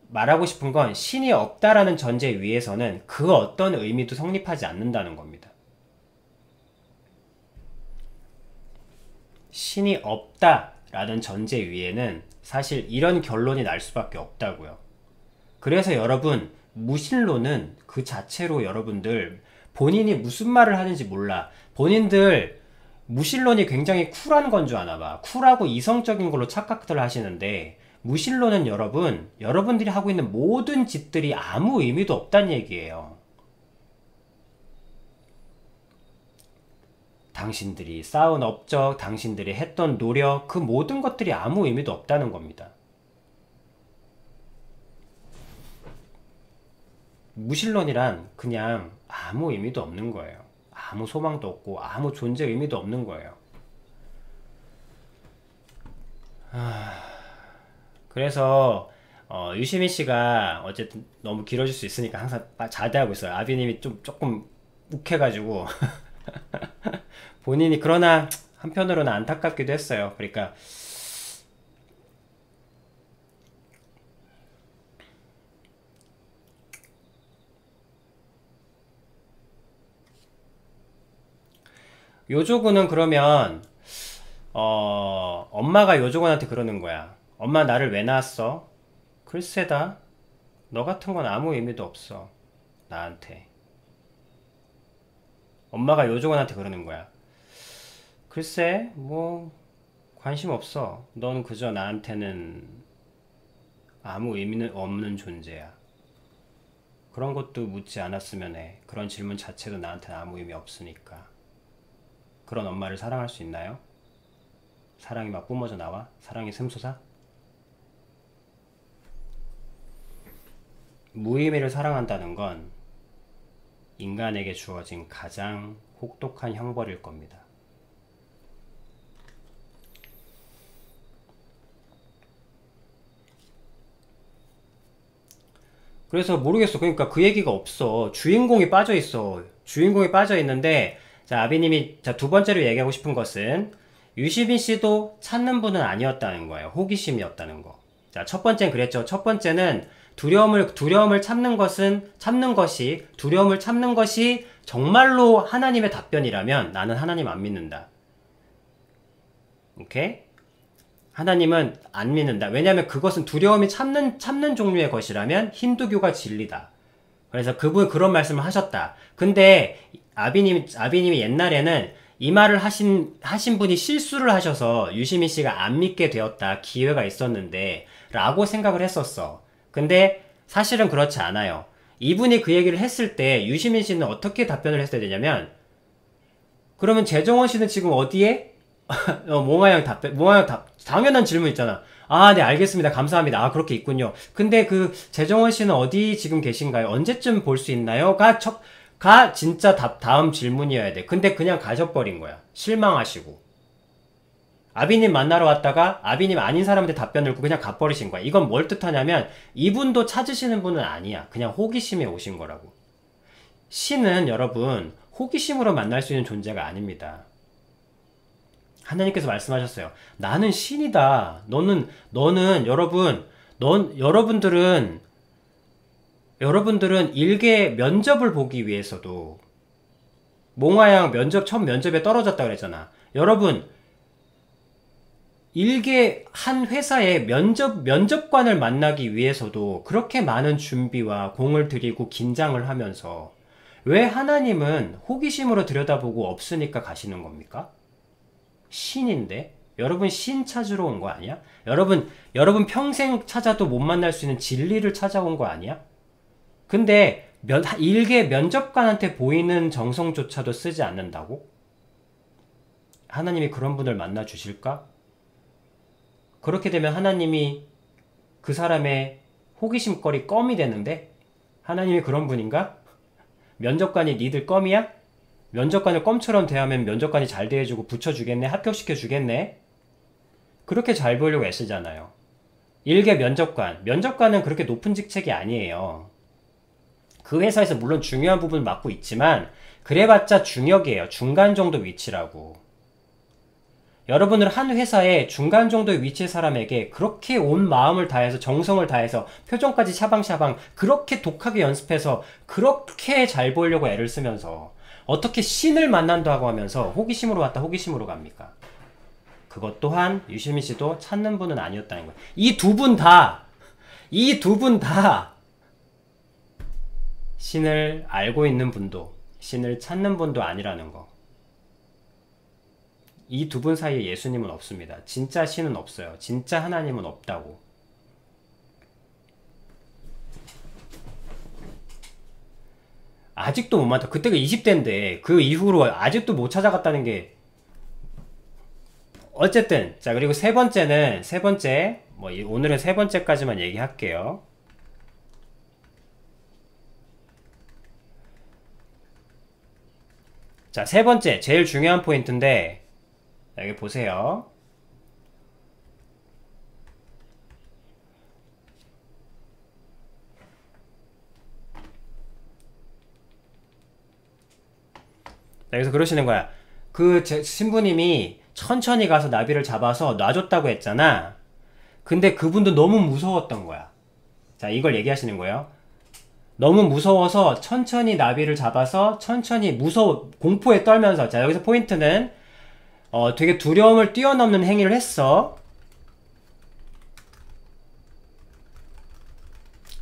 말하고 싶은 건, 신이 없다라는 전제 위에서는 그 어떤 의미도 성립하지 않는다는 겁니다. 신이 없다라는 전제 위에는 사실 이런 결론이 날 수밖에 없다고요. 그래서 여러분, 무신론은 그 자체로 여러분들 본인이 무슨 말을 하는지 몰라. 본인들 무신론이 굉장히 쿨한 건 줄 아나 봐. 쿨하고 이성적인 걸로 착각들 하시는데, 무신론은 여러분들이 하고 있는 모든 짓들이 아무 의미도 없다는 얘기예요. 당신들이 쌓은 업적, 당신들이 했던 노력, 그 모든 것들이 아무 의미도 없다는 겁니다. 무신론이란 그냥 아무 의미도 없는 거예요. 아무 소망도 없고 아무 존재 의미도 없는 거예요. 그래서 유시민 씨가 어쨌든 너무 길어질 수 있으니까 항상 자제하고 있어요. 아비님이 조금 욱해가지고 본인이, 그러나 한편으로는 안타깝기도 했어요. 그러니까 요조군은 그러면 엄마가 요조군한테 그러는 거야. 엄마 나를 왜 낳았어? 글쎄다. 너 같은 건 아무 의미도 없어. 나한테. 엄마가 요조군한테 그러는 거야. 글쎄 뭐 관심 없어. 넌 그저 나한테는 아무 의미는 없는 존재야. 그런 것도 묻지 않았으면 해. 그런 질문 자체도 나한테는 아무 의미 없으니까. 그런 엄마를 사랑할 수 있나요? 사랑이 막 뿜어져 나와? 사랑이 샘솟아? 무의미를 사랑한다는 건 인간에게 주어진 가장 혹독한 형벌일 겁니다. 그래서 모르겠어. 그러니까 그 얘기가 없어. 주인공이 빠져 있어. 주인공이 빠져 있는데, 자, 아비님이, 자, 두 번째로 얘기하고 싶은 것은, 유시민 씨도 찾는 분은 아니었다는 거예요. 호기심이었다는 거. 자, 첫 번째는 그랬죠. 첫 번째는 두려움을 참는 것이 정말로 하나님의 답변이라면 나는 하나님 안 믿는다. 오케이? 하나님은 안 믿는다. 왜냐하면 그것은 두려움이 참는 종류의 것이라면 힌두교가 진리다. 그래서 그분 그런 말씀을 하셨다. 근데 아비님이 옛날에는 이 말을 하신 분이 실수를 하셔서 유시민 씨가 안 믿게 되었다. 기회가 있었는데 라고 생각을 했었어. 근데 사실은 그렇지 않아요. 이분이 그 얘기를 했을 때 유시민 씨는 어떻게 답변을 했어야 되냐면, 그러면 재정원 씨는 지금 어디에? 당연한 질문 있잖아. 아, 네, 알겠습니다. 감사합니다. 아, 그렇게 있군요. 근데 그 재정원 씨는 어디 지금 계신가요? 언제쯤 볼 수 있나요? 가 진짜 다음 질문이어야 돼. 근데 그냥 가셔버린 거야. 실망하시고. 아비님 만나러 왔다가 아비님 아닌 사람한테 답변 듣고 그냥 가버리신 거야. 이건 뭘 뜻하냐면 이분도 찾으시는 분은 아니야. 그냥 호기심에 오신 거라고. 신은 여러분 호기심으로 만날 수 있는 존재가 아닙니다. 하나님께서 말씀하셨어요. 나는 신이다. 여러분들은 일개 면접을 보기 위해서도 몽아양 첫 면접에 떨어졌다 그랬잖아. 여러분 일개 한 회사의 면접관을 만나기 위해서도 그렇게 많은 준비와 공을 들이고 긴장을 하면서 왜 하나님은 호기심으로 들여다보고 없으니까 가시는 겁니까? 신인데? 여러분 신 찾으러 온 거 아니야? 여러분 평생 찾아도 못 만날 수 있는 진리를 찾아온 거 아니야? 근데 일개 면접관한테 보이는 정성조차도 쓰지 않는다고? 하나님이 그런 분을 만나 주실까? 그렇게 되면 하나님이 그 사람의 호기심거리 껌이 되는데? 하나님이 그런 분인가? 면접관이 니들 껌이야? 면접관을 껌처럼 대하면 면접관이 잘 대해주고 붙여주겠네? 합격시켜주겠네? 그렇게 잘 보이려고 애쓰잖아요. 일개 면접관은 그렇게 높은 직책이 아니에요. 그 회사에서 물론 중요한 부분을 맡고 있지만 그래봤자 중역이에요. 중간 정도 위치라고. 여러분은 한 회사에 중간 정도의 위치의 사람에게 그렇게 온 마음을 다해서 정성을 다해서 표정까지 샤방샤방 그렇게 독하게 연습해서 그렇게 잘 보이려고 애를 쓰면서 어떻게 신을 만난다고 하면서 호기심으로 왔다 호기심으로 갑니까? 그것 또한 유시민 씨도 찾는 분은 아니었다는 거예요. 이 두 분 다 신을 알고 있는 분도 신을 찾는 분도 아니라는 거. 이 두 분 사이에 예수님은 없습니다. 진짜 신은 없어요. 진짜 하나님은 없다고. 아직도 못 만났다. 그때가 20대인데 그 이후로 아직도 못 찾아갔다는 게 어쨌든 자 그리고 세 번째 오늘은 세 번째까지만 얘기할게요. 자, 세 번째 제일 중요한 포인트인데 여기 보세요. 여기서 그러시는 거야. 그 신부님이 천천히 가서 나비를 잡아서 놔줬다고 했잖아. 근데 그분도 너무 무서웠던 거야. 자, 이걸 얘기하시는 거예요. 너무 무서워서 천천히 나비를 잡아서 천천히 공포에 떨면서. 자, 여기서 포인트는 되게 두려움을 뛰어넘는 행위를 했어.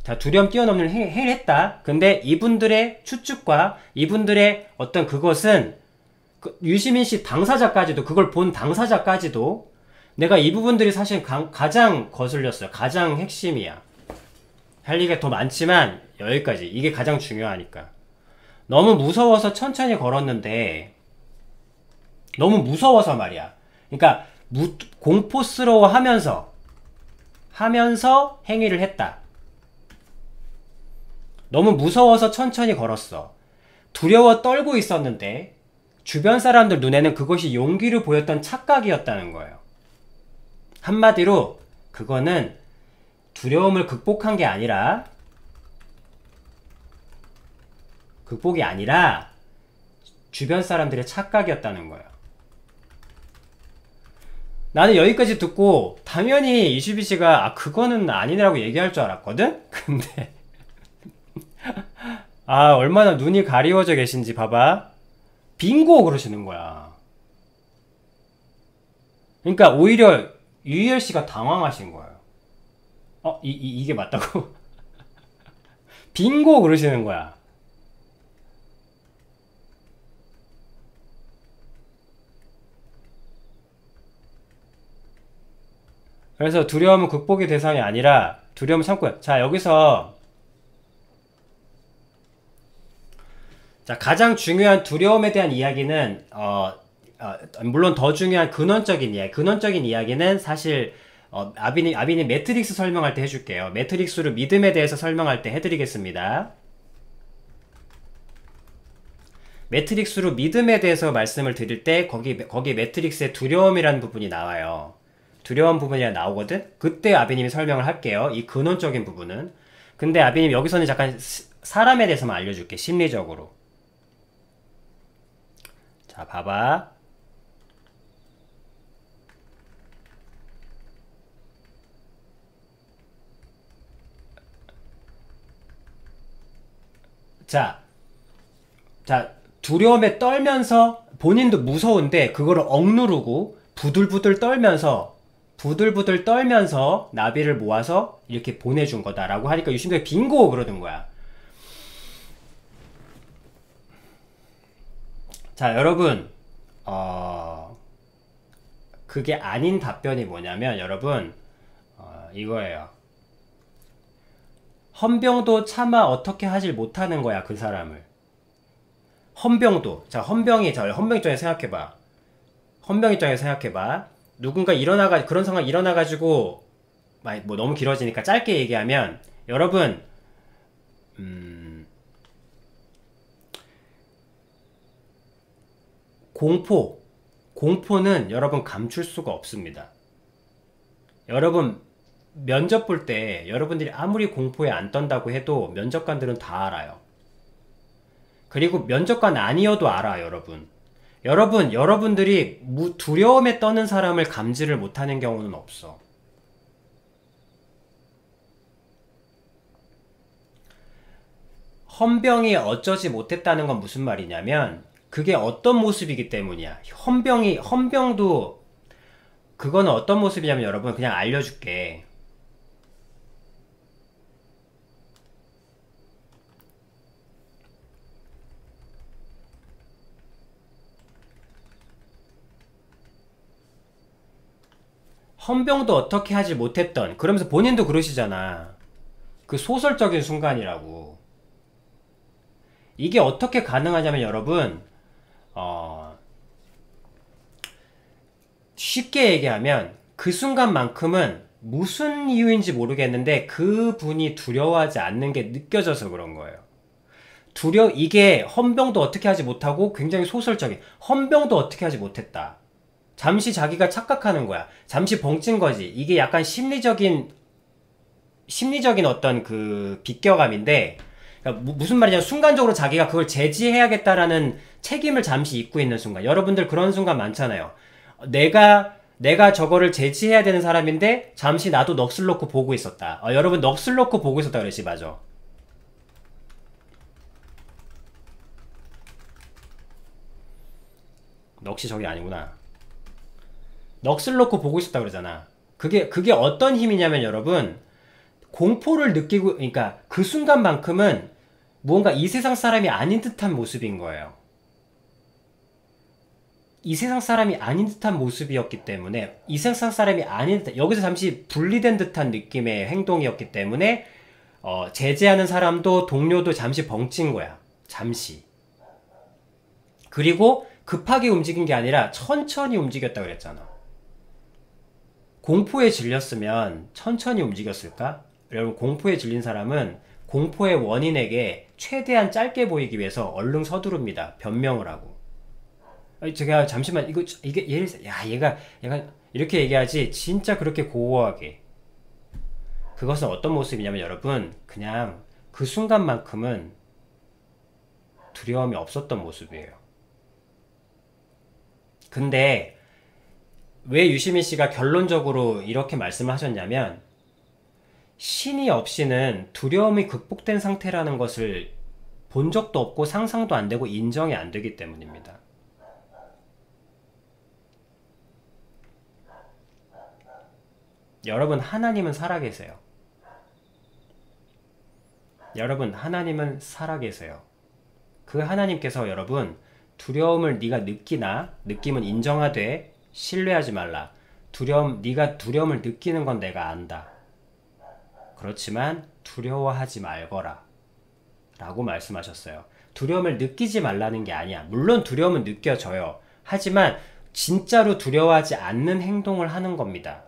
자, 두려움 뛰어넘는 행위를 했다. 근데 이분들의 추측과 이분들의 어떤 그것은 유시민 씨 당사자까지도 그걸 본 당사자까지도 내가 이 부분들이 사실 가장 거슬렸어요. 가장 핵심이야. 할 얘기가 더 많지만 여기까지. 이게 가장 중요하니까. 너무 무서워서 천천히 걸었는데 너무 무서워서 말이야. 그러니까 공포스러워 하면서 행위를 했다. 너무 무서워서 천천히 걸었어. 두려워 떨고 있었는데 주변 사람들 눈에는 그것이 용기를 보였던 착각이었다는 거예요. 한마디로 그거는 두려움을 극복한 게 아니라 극복이 아니라 주변 사람들의 착각이었다는 거예요. 나는 여기까지 듣고 당연히 이슈비 씨가 아 그거는 아니라고 얘기할 줄 알았거든? 근데 아 얼마나 눈이 가리워져 계신지 봐봐. 빙고 그러시는 거야. 그러니까 오히려 유희열 씨가 당황하신 거예요. 이게 맞다고? 빙고 그러시는 거야. 그래서 두려움은 극복의 대상이 아니라 두려움을 참고. 자, 여기서 자, 가장 중요한 두려움에 대한 이야기는 물론 더 중요한 근원적인 이야기는 사실 아비님 매트릭스 설명할 때 해줄게요. 매트릭스로 믿음에 대해서 설명할 때 해드리겠습니다. 매트릭스로 믿음에 대해서 말씀을 드릴 때 거기 매트릭스에 두려움이라는 부분이 나와요. 두려운 부분이 나오거든? 그때 아비님이 설명을 할게요. 이 근원적인 부분은. 근데 아비님 여기서는 잠깐 사람에 대해서만 알려줄게. 심리적으로. 자, 봐봐. 자, 두려움에 떨면서 본인도 무서운데 그거를 억누르고 부들부들 떨면서 나비를 모아서 이렇게 보내준 거다라고 하니까 유심되게 빙고 그러는 거야. 자, 여러분 그게 아닌 답변이 뭐냐면 여러분 이거예요. 헌병도 차마 어떻게 하질 못하는 거야, 그 사람을. 헌병도. 자, 헌병 입장에서 생각해봐. 헌병 입장에서 생각해봐. 누군가 그런 상황이 일어나가지고, 뭐 너무 길어지니까 짧게 얘기하면, 여러분, 공포는 여러분 감출 수가 없습니다. 여러분, 면접 볼 때 여러분들이 아무리 공포에 안 떤다고 해도 면접관들은 다 알아요. 그리고 면접관 아니어도 알아, 여러분. 여러분들이 두려움에 떠는 사람을 감지를 못하는 경우는 없어. 헌병이 어쩌지 못했다는 건 무슨 말이냐면 그게 어떤 모습이기 때문이야. 헌병도 그거는 어떤 모습이냐면 여러분 그냥 알려줄게. 헌병도 어떻게 하지 못했던 그러면서 본인도 그러시잖아. 그 소설적인 순간이라고. 이게 어떻게 가능하냐면 여러분 쉽게 얘기하면 그 순간만큼은 무슨 이유인지 모르겠는데 그분이 두려워하지 않는 게 느껴져서 그런 거예요. 이게 헌병도 어떻게 하지 못하고 굉장히 소설적인 헌병도 어떻게 하지 못했다. 잠시 자기가 착각하는 거야. 잠시 벙찐 거지. 이게 약간 심리적인 어떤 그 비껴감인데 그러니까 무슨 말이냐 순간적으로 자기가 그걸 제지해야겠다라는 책임을 잠시 잊고 있는 순간. 여러분들 그런 순간 많잖아요. 내가 저거를 제지해야 되는 사람인데 잠시 나도 넋을 놓고 보고 있었다. 여러분 넋을 놓고 보고 있었다 그랬지. 맞아. 넋이 저게 아니구나. 넋을 놓고 보고 있었다 그러잖아. 그게 어떤 힘이냐면 여러분 공포를 느끼고 그러니까 그 순간만큼은 무언가 이 세상 사람이 아닌 듯한 모습인 거예요. 이 세상 사람이 아닌 듯한 모습이었기 때문에 이 세상 사람이 아닌 듯한 여기서 잠시 분리된 듯한 느낌의 행동이었기 때문에 제재하는 사람도 동료도 잠시 벙찐 거야. 잠시. 그리고 급하게 움직인 게 아니라 천천히 움직였다 그랬잖아. 공포에 질렸으면 천천히 움직였을까? 여러분 공포에 질린 사람은 공포의 원인에게 최대한 짧게 보이기 위해서 얼른 서두릅니다. 변명을 하고. 제가 잠시만 이게 예를 들어 얘가 이렇게 얘기하지 진짜 그렇게 고고하게. 그것은 어떤 모습이냐면 여러분 그냥 그 순간만큼은 두려움이 없었던 모습이에요. 근데 왜 유시민 씨가 결론적으로 이렇게 말씀을 하셨냐면 신이 없이는 두려움이 극복된 상태라는 것을 본 적도 없고 상상도 안 되고 인정이 안 되기 때문입니다. 여러분, 하나님은 살아계세요. 여러분, 하나님은 살아계세요. 그 하나님께서 여러분, 두려움을 네가 느끼나 느낌은 인정하되 신뢰하지 말라. 네가 두려움을 느끼는 건 내가 안다. 그렇지만 두려워하지 말거라 라고 말씀하셨어요. 두려움을 느끼지 말라는 게 아니야. 물론 두려움은 느껴져요. 하지만 진짜로 두려워하지 않는 행동을 하는 겁니다.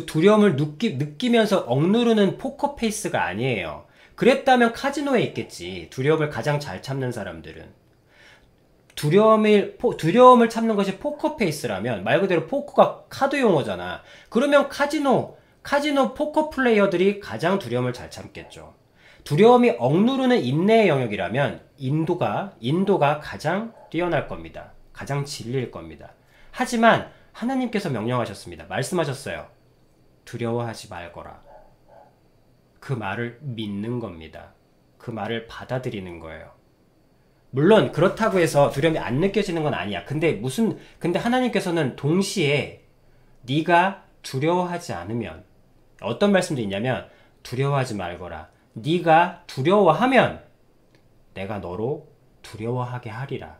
두려움을 느끼면서 억누르는 포커페이스가 아니에요. 그랬다면 카지노에 있겠지. 두려움을 가장 잘 참는 사람들은. 두려움을 참는 것이 포커페이스라면, 말 그대로 포커가 카드 용어잖아. 그러면 카지노 포커 플레이어들이 가장 두려움을 잘 참겠죠. 두려움이 억누르는 인내의 영역이라면 인도가 가장 뛰어날 겁니다. 가장 진리일 겁니다. 하지만 하나님께서 명령하셨습니다. 말씀하셨어요. 두려워하지 말거라. 그 말을 믿는 겁니다. 그 말을 받아들이는 거예요. 물론 그렇다고 해서 두려움이 안 느껴지는 건 아니야. 근데 하나님께서는 동시에 네가 두려워하지 않으면, 어떤 말씀도 있냐면 두려워하지 말거라. 네가 두려워하면 내가 너로 두려워하게 하리라.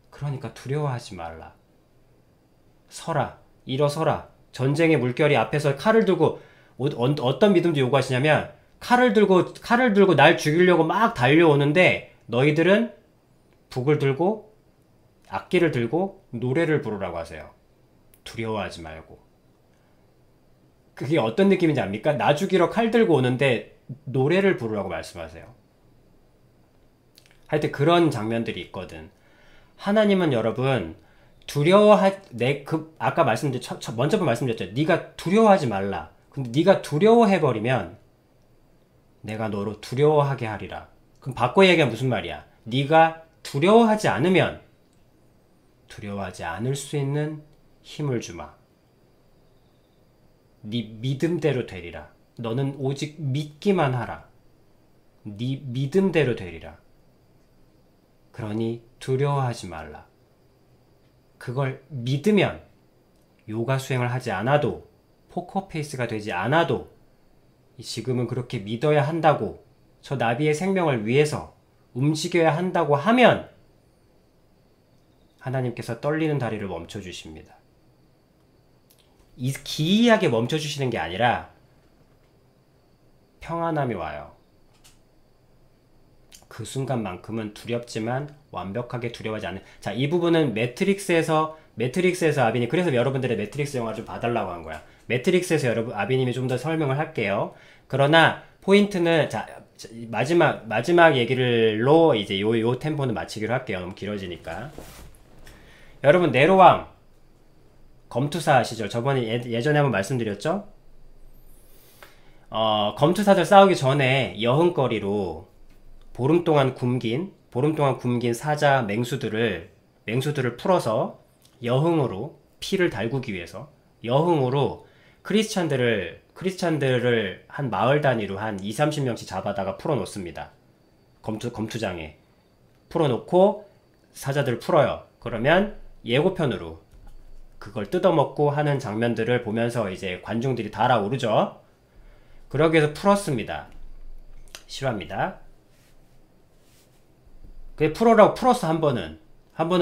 그러니까 두려워하지 말라. 일어서라. 전쟁의 물결이 앞에서 칼을 들고, 어떤 믿음도 요구하시냐면 칼을 들고 날 죽이려고 막 달려오는데 너희들은 북을 들고 악기를 들고 노래를 부르라고 하세요. 두려워하지 말고. 그게 어떤 느낌인지 압니까? 나 죽이러 칼 들고 오는데 노래를 부르라고 말씀하세요. 하여튼 그런 장면들이 있거든. 하나님은 여러분 아까 먼저 말씀드렸죠. 네가 두려워하지 말라. 근데 네가 두려워해버리면 내가 너로 두려워하게 하리라. 그럼 바꿔 얘기하면 무슨 말이야? 네가 두려워하지 않으면 두려워하지 않을 수 있는 힘을 주마. 네 믿음대로 되리라. 너는 오직 믿기만 하라. 네 믿음대로 되리라. 그러니 두려워하지 말라. 그걸 믿으면 요가 수행을 하지 않아도, 포커페이스가 되지 않아도 지금은 그렇게 믿어야 한다고, 저 나비의 생명을 위해서 움직여야 한다고 하면 하나님께서 떨리는 다리를 멈춰주십니다. 기이하게 멈춰주시는 게 아니라 평안함이 와요. 그 순간만큼은 두렵지만 완벽하게 두려워하지 않는. 자, 이 부분은 매트릭스에서 아비님, 그래서 여러분들의 매트릭스 영화를 좀 봐달라고 한 거야. 매트릭스에서 아비님이 좀 더 설명을 할게요. 그러나 포인트는, 자, 마지막 얘기를로 이제 요 템포는 마치기로 할게요. 너무 길어지니까. 여러분, 네로왕 검투사 아시죠? 예전에 한번 말씀드렸죠? 검투사들 싸우기 전에 여흥거리로 보름 동안 굶긴 사자 맹수들을 풀어서 여흥으로, 피를 달구기 위해서 여흥으로 크리스찬들을 한 마을 단위로 한 20-30명씩 잡아다가 풀어놓습니다. 검투장에 풀어놓고 사자들을 풀어요. 그러면 예고편으로 그걸 뜯어먹고 하는 장면들을 보면서 이제 관중들이 달아오르죠. 그러기 위해서 풀었습니다. 싫어합니다. 그게 풀었어. 한 번은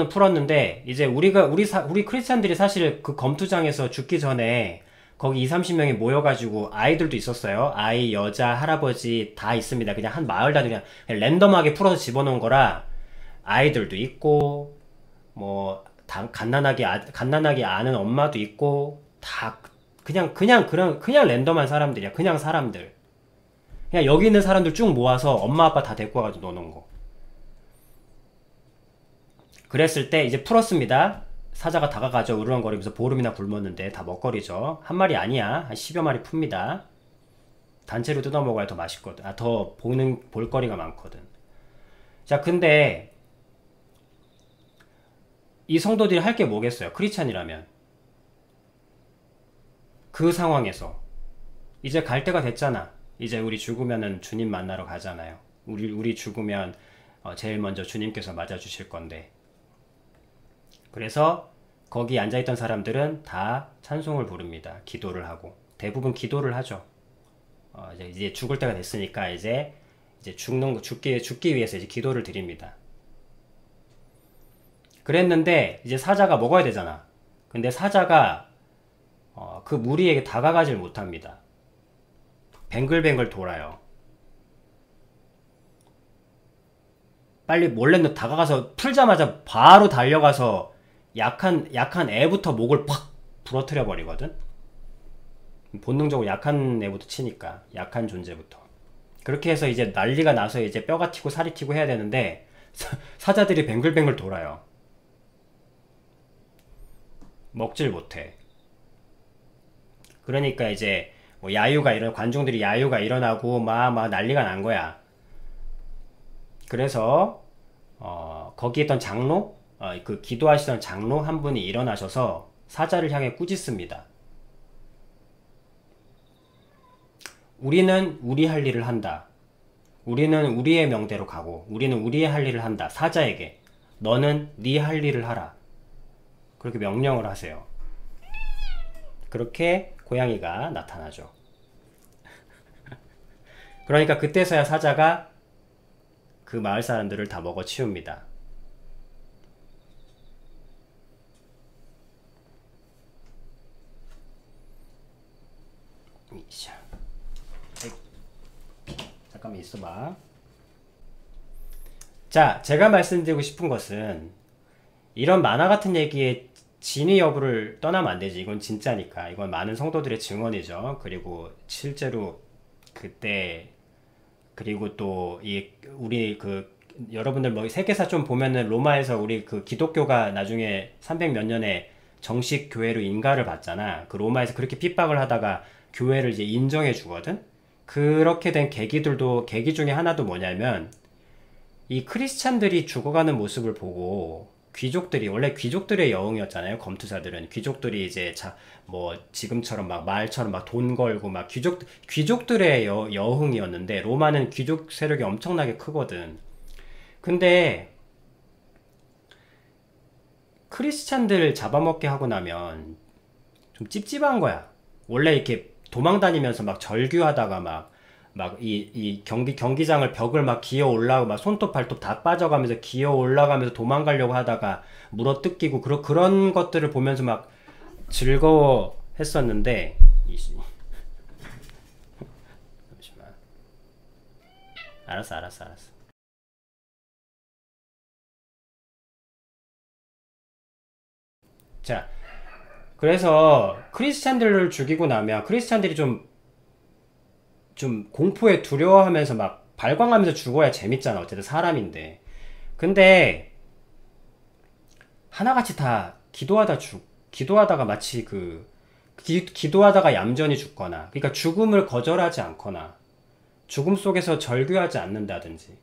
풀었는데, 이제 우리 크리스찬들이 사실 그 검투장에서 죽기 전에 거기 20-30명이 모여가지고, 아이들도 있었어요. 아이, 여자, 할아버지 다 있습니다. 그냥 한 마을 단위 그냥 랜덤하게 풀어서 집어넣은 거라, 아이들도 있고 뭐 갓난아기 아는 엄마도 있고, 다 그냥 랜덤한 사람들이야. 그냥 사람들, 그냥 여기 있는 사람들 쭉 모아서 엄마 아빠 다 데리고 와가지고 넣어놓은 거. 그랬을 때 이제 풀었습니다. 사자가 다가가죠. 으르렁거리면서 보름이나 굶었는데 다 먹거리죠. 한 마리 아니야. 한 10여 마리 풉니다. 단체로 뜯어 먹어야 더 맛있거든. 더 볼거리가 많거든. 자, 근데 이 성도들이 할 게 뭐겠어요? 크리스찬이라면. 그 상황에서 이제 갈 때가 됐잖아. 이제 우리 죽으면은 주님 만나러 가잖아요. 우리 죽으면 제일 먼저 주님께서 맞아주실 건데. 그래서 거기 앉아있던 사람들은 다 찬송을 부릅니다. 기도를 하고. 대부분 기도를 하죠. 이제 죽을 때가 됐으니까 이제 죽기 위해서 이제 기도를 드립니다. 그랬는데 이제 사자가 먹어야 되잖아. 근데 사자가 그 무리에게 다가가질 못합니다. 뱅글뱅글 돌아요. 빨리 몰래 다가가서 풀자마자 바로 달려가서 약한 애부터 목을 팍 부러뜨려 버리거든. 본능적으로 약한 애부터 치니까, 약한 존재부터. 그렇게 해서 이제 난리가 나서 이제 뼈가 튀고 살이 튀고 해야 되는데 사자들이 뱅글뱅글 돌아요. 먹질 못해. 그러니까 이제 뭐 관중들이 야유가 일어나고 막 난리가 난 거야. 그래서 거기 있던 장로, 그 기도하시던 장로 한 분이 일어나셔서 사자를 향해 꾸짖습니다. 우리는 우리 할 일을 한다. 우리는 우리의 명대로 가고 우리는 우리의 할 일을 한다. 사자에게 너는 네 할 일을 하라. 그렇게 명령을 하세요. 그렇게 고양이가 나타나죠. 그러니까 그때서야 사자가 그 마을 사람들을 다 먹어 치웁니다. 잠깐만 있어봐. 자, 제가 말씀드리고 싶은 것은 이런 만화 같은 얘기에 진위 여부를 떠나면 안 되지. 이건 진짜니까. 이건 많은 성도들의 증언이죠. 그리고 실제로 그때, 그리고 또 우리 여러분들 뭐 세계사 좀 보면은 로마에서 우리 기독교가 나중에 300 몇 년에 정식 교회로 인가를 받잖아. 그 로마에서 그렇게 핍박을 하다가 교회를 이제 인정해 주거든. 그렇게 된 계기 중에 하나도 뭐냐면 이 크리스찬들이 죽어가는 모습을 보고 원래 귀족들의 여흥이었잖아요. 검투사들은 귀족들이 이제 뭐 지금처럼 막 말처럼 막 돈 걸고 막 귀족들의 여흥이었는데 로마는 귀족 세력이 엄청나게 크거든. 근데 크리스찬들 잡아먹게 하고 나면 좀 찝찝한 거야. 원래 이렇게 도망다니면서 막 절규하다가 막 이 경기장을 벽을 막 기어 올라가고 막 손톱 발톱 다 빠져가면서 기어 올라가면서 도망가려고 하다가 물어 뜯기고 그런 것들을 보면서 막 즐거워 했었는데 잠시만. 알았어. 자, 그래서 크리스찬들을 죽이고 나면 크리스찬들이 좀 공포에 두려워하면서 막 발광하면서 죽어야 재밌잖아. 어쨌든 사람인데. 근데 하나같이 다 기도하다가 마치 기도하다가 얌전히 죽거나, 그러니까 죽음을 거절하지 않거나 죽음 속에서 절규하지 않는다든지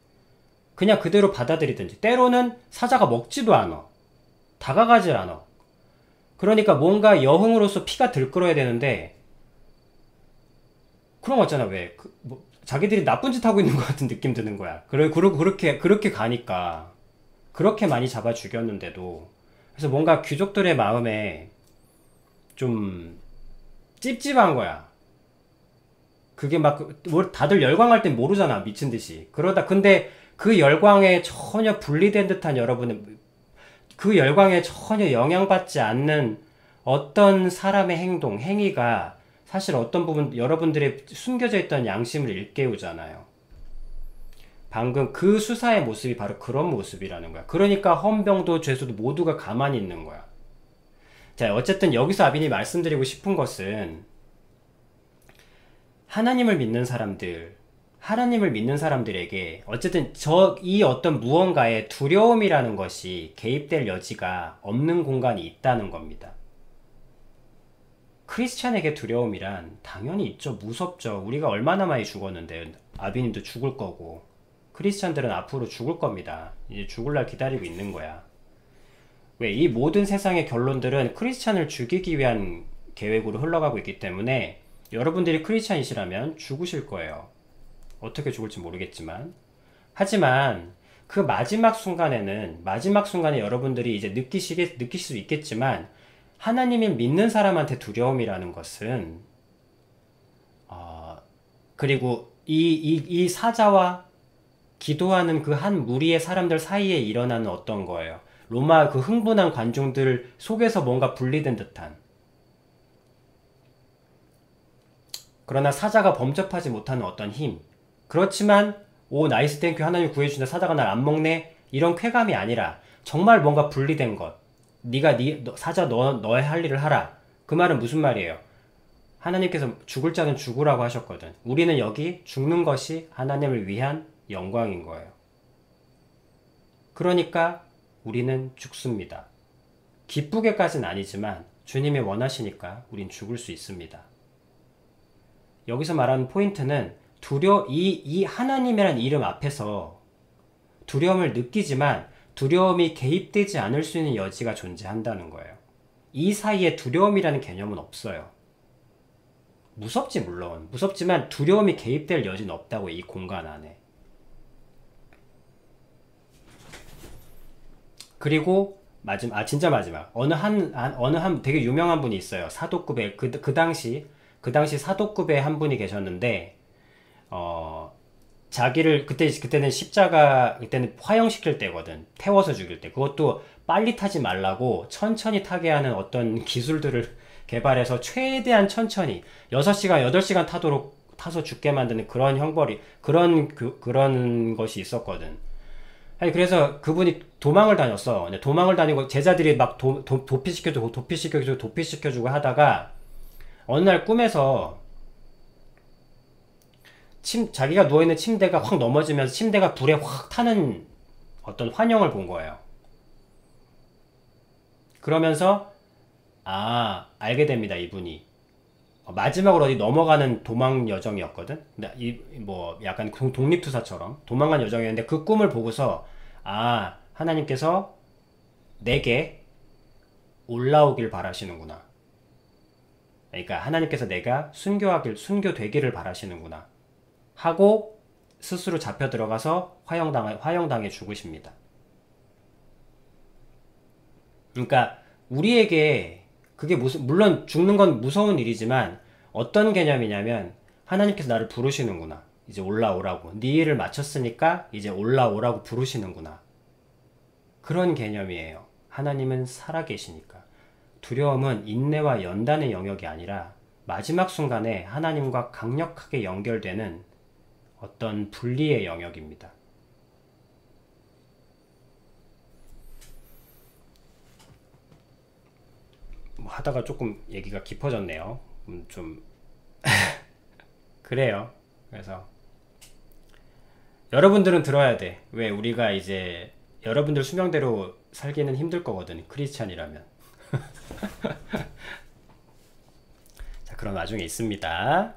그냥 그대로 받아들이든지, 때로는 사자가 먹지도 않아. 다가가질 않아. 그러니까 뭔가 여흥으로서 피가 들끓어야 되는데 그런 거 있잖아. 왜 자기들이 나쁜 짓 하고 있는 것 같은 느낌 드는 거야. 그렇게 가니까 그렇게 많이 잡아 죽였는데도. 그래서 뭔가 귀족들의 마음에 좀 찝찝한 거야. 그게 막 다들 열광할 땐 모르잖아. 미친 듯이. 근데 그 열광에 전혀 분리된 듯한 그 열광에 전혀 영향받지 않는 어떤 사람의 행위가 사실 어떤 부분 여러분들의 숨겨져 있던 양심을 일깨우잖아요. 방금 그 수사의 모습이 바로 그런 모습이라는 거야. 그러니까 헌병도 죄수도 모두가 가만히 있는 거야. 자, 어쨌든 여기서 아빈이 말씀드리고 싶은 것은 하나님을 믿는 사람들에게 어쨌든 이 어떤 무언가에 두려움이라는 것이 개입될 여지가 없는 공간이 있다는 겁니다. 크리스찬에게 두려움이란 당연히 있죠. 무섭죠. 우리가 얼마나 많이 죽었는데. 아비님도 죽을 거고 크리스찬들은 앞으로 죽을 겁니다. 이제 죽을 날 기다리고 있는 거야. 왜? 이 모든 세상의 결론들은 크리스찬을 죽이기 위한 계획으로 흘러가고 있기 때문에 여러분들이 크리스찬이시라면 죽으실 거예요. 어떻게 죽을지 모르겠지만. 하지만 그 마지막 순간에 여러분들이 이제 느끼실 수 있겠지만 하나님을 믿는 사람한테 두려움이라는 것은 그리고 이 사자와 기도하는 그 한 무리의 사람들 사이에 일어나는 어떤 거예요. 로마 그 흥분한 관중들 속에서 뭔가 분리된 듯한, 그러나 사자가 범접하지 못하는 어떤 힘. 그렇지만 오 나이스 땡큐 하나님 구해주신다, 사자가 날 안 먹네, 이런 쾌감이 아니라 정말 뭔가 분리된 것. 사자 너의 할 일을 하라. 그 말은 무슨 말이에요? 하나님께서 죽을 자는 죽으라고 하셨거든. 우리는 여기 죽는 것이 하나님을 위한 영광인 거예요. 그러니까 우리는 죽습니다. 기쁘게까지는 아니지만 주님이 원하시니까 우린 죽을 수 있습니다. 여기서 말하는 포인트는 이 하나님이란 이름 앞에서 두려움을 느끼지만 두려움이 개입되지 않을 수 있는 여지가 존재한다는 거예요. 이 사이에 두려움이라는 개념은 없어요. 무섭지 물론. 무섭지만 두려움이 개입될 여지는 없다고, 이 공간 안에. 그리고 진짜 마지막. 어느 한 되게 유명한 분이 있어요. 사도급의 그 당시 사도급의 한 분이 계셨는데 자기를 그때는 십자가, 그때는 화형시킬 때거든. 태워서 죽일 때. 그것도 빨리 타지 말라고 천천히 타게 하는 어떤 기술들을 개발해서 최대한 천천히 6시간, 8시간 타서 죽게 만드는 그런 형벌이, 그런 것이 있었거든. 아니, 그래서 그분이 도망을 다녔어. 도망을 다니고 제자들이 막 도피시켜주고 하다가 어느 날 꿈에서 자기가 누워있는 침대가 확 넘어지면서 침대가 불에 확 타는 어떤 환영을 본 거예요. 그러면서 알게 됩니다. 이분이 마지막으로 어디 넘어가는 도망 여정이었거든. 약간 독립투사처럼 도망간 여정이었는데 그 꿈을 보고서 하나님께서 내게 올라오길 바라시는구나. 그러니까 하나님께서 내가 순교되기를 바라시는구나 하고 스스로 잡혀 들어가서 화형당해 죽으십니다. 그러니까 우리에게 그게 물론 죽는 건 무서운 일이지만 어떤 개념이냐면 하나님께서 나를 부르시는구나. 이제 올라오라고. 네 일을 마쳤으니까 이제 올라오라고 부르시는구나. 그런 개념이에요. 하나님은 살아계시니까. 두려움은 인내와 연단의 영역이 아니라 마지막 순간에 하나님과 강력하게 연결되는 어떤 분리의 영역입니다. 하다가 조금 얘기가 깊어졌네요. 좀 그래요. 그래서 여러분들은 들어야 돼. 왜? 우리가 이제 여러분들 수명대로 살기는 힘들 거거든, 크리스찬이라면. 자, 그런 와중에 있습니다.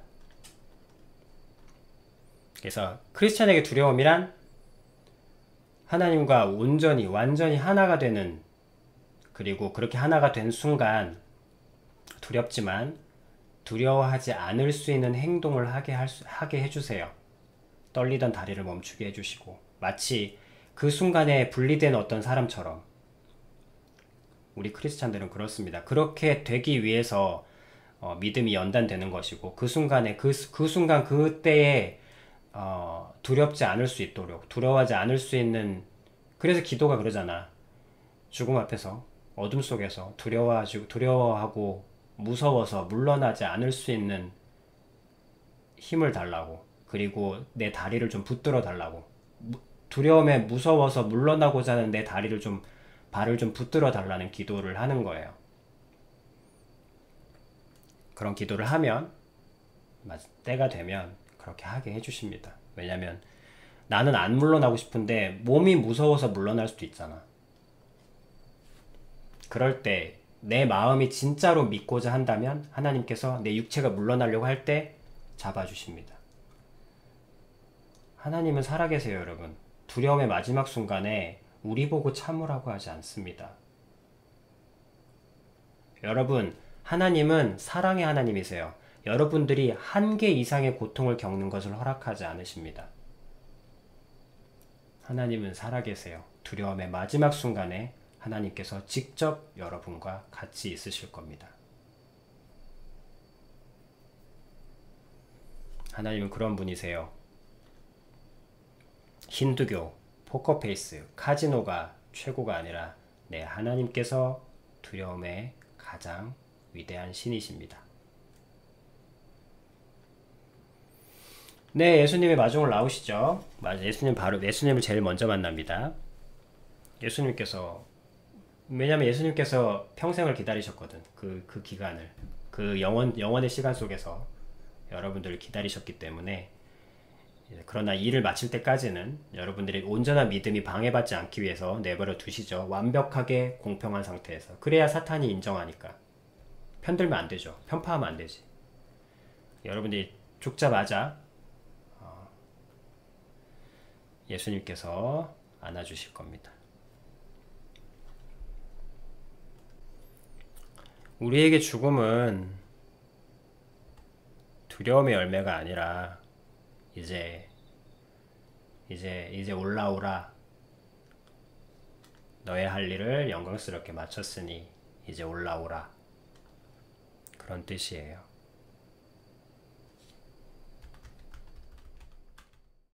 그래서 크리스찬에게 두려움이란 하나님과 완전히 하나가 되는, 그리고 그렇게 하나가 된 순간 두렵지만 두려워하지 않을 수 있는 행동을 하게 해주세요. 떨리던 다리를 멈추게 해주시고, 마치 그 순간에 분리된 어떤 사람처럼. 우리 크리스찬들은 그렇습니다. 그렇게 되기 위해서 믿음이 연단되는 것이고, 그 순간에 그때에 두렵지 않을 수 있도록, 두려워하지 않을 수 있는, 그래서 기도가 그러잖아. 죽음 앞에서, 어둠 속에서 두려워하고 무서워서 물러나지 않을 수 있는 힘을 달라고, 그리고 내 다리를 좀 붙들어 달라고, 두려움에 무서워서 물러나고자 하는 내 발을 좀 붙들어 달라는 기도를 하는 거예요. 그런 기도를 하면 때가 되면 그렇게 하게 해주십니다. 왜냐면 나는 안 물러나고 싶은데 몸이 무서워서 물러날 수도 있잖아. 그럴 때 내 마음이 진짜로 믿고자 한다면 하나님께서 내 육체가 물러나려고 할 때 잡아주십니다. 하나님은 살아계세요, 여러분. 두려움의 마지막 순간에 우리 보고 참으라고 하지 않습니다. 여러분, 하나님은 사랑의 하나님이세요. 여러분들이 한계 이상의 고통을 겪는 것을 허락하지 않으십니다. 하나님은 살아계세요. 두려움의 마지막 순간에 하나님께서 직접 여러분과 같이 있으실 겁니다. 하나님은 그런 분이세요. 힌두교, 포커페이스, 카지노가 최고가 아니라 내 하나님께서 두려움의 가장 위대한 신이십니다. 네, 예수님의 마중을 나오시죠. 예수님을 제일 먼저 만납니다. 예수님께서, 왜냐면 예수님께서 평생을 기다리셨거든. 그 기간을, 그 영원의 시간 속에서 여러분들을 기다리셨기 때문에, 그러나 일을 마칠 때까지는 여러분들의 온전한 믿음이 방해받지 않기 위해서 내버려 두시죠. 완벽하게 공평한 상태에서. 그래야 사탄이 인정하니까. 편들면 안 되죠. 편파하면 안 되지. 여러분들이 죽자마자 예수님께서 안아주실 겁니다. 우리에게 죽음은 두려움의 열매가 아니라 이제 올라오라. 너의 할 일을 영광스럽게 마쳤으니 이제 올라오라. 그런 뜻이에요.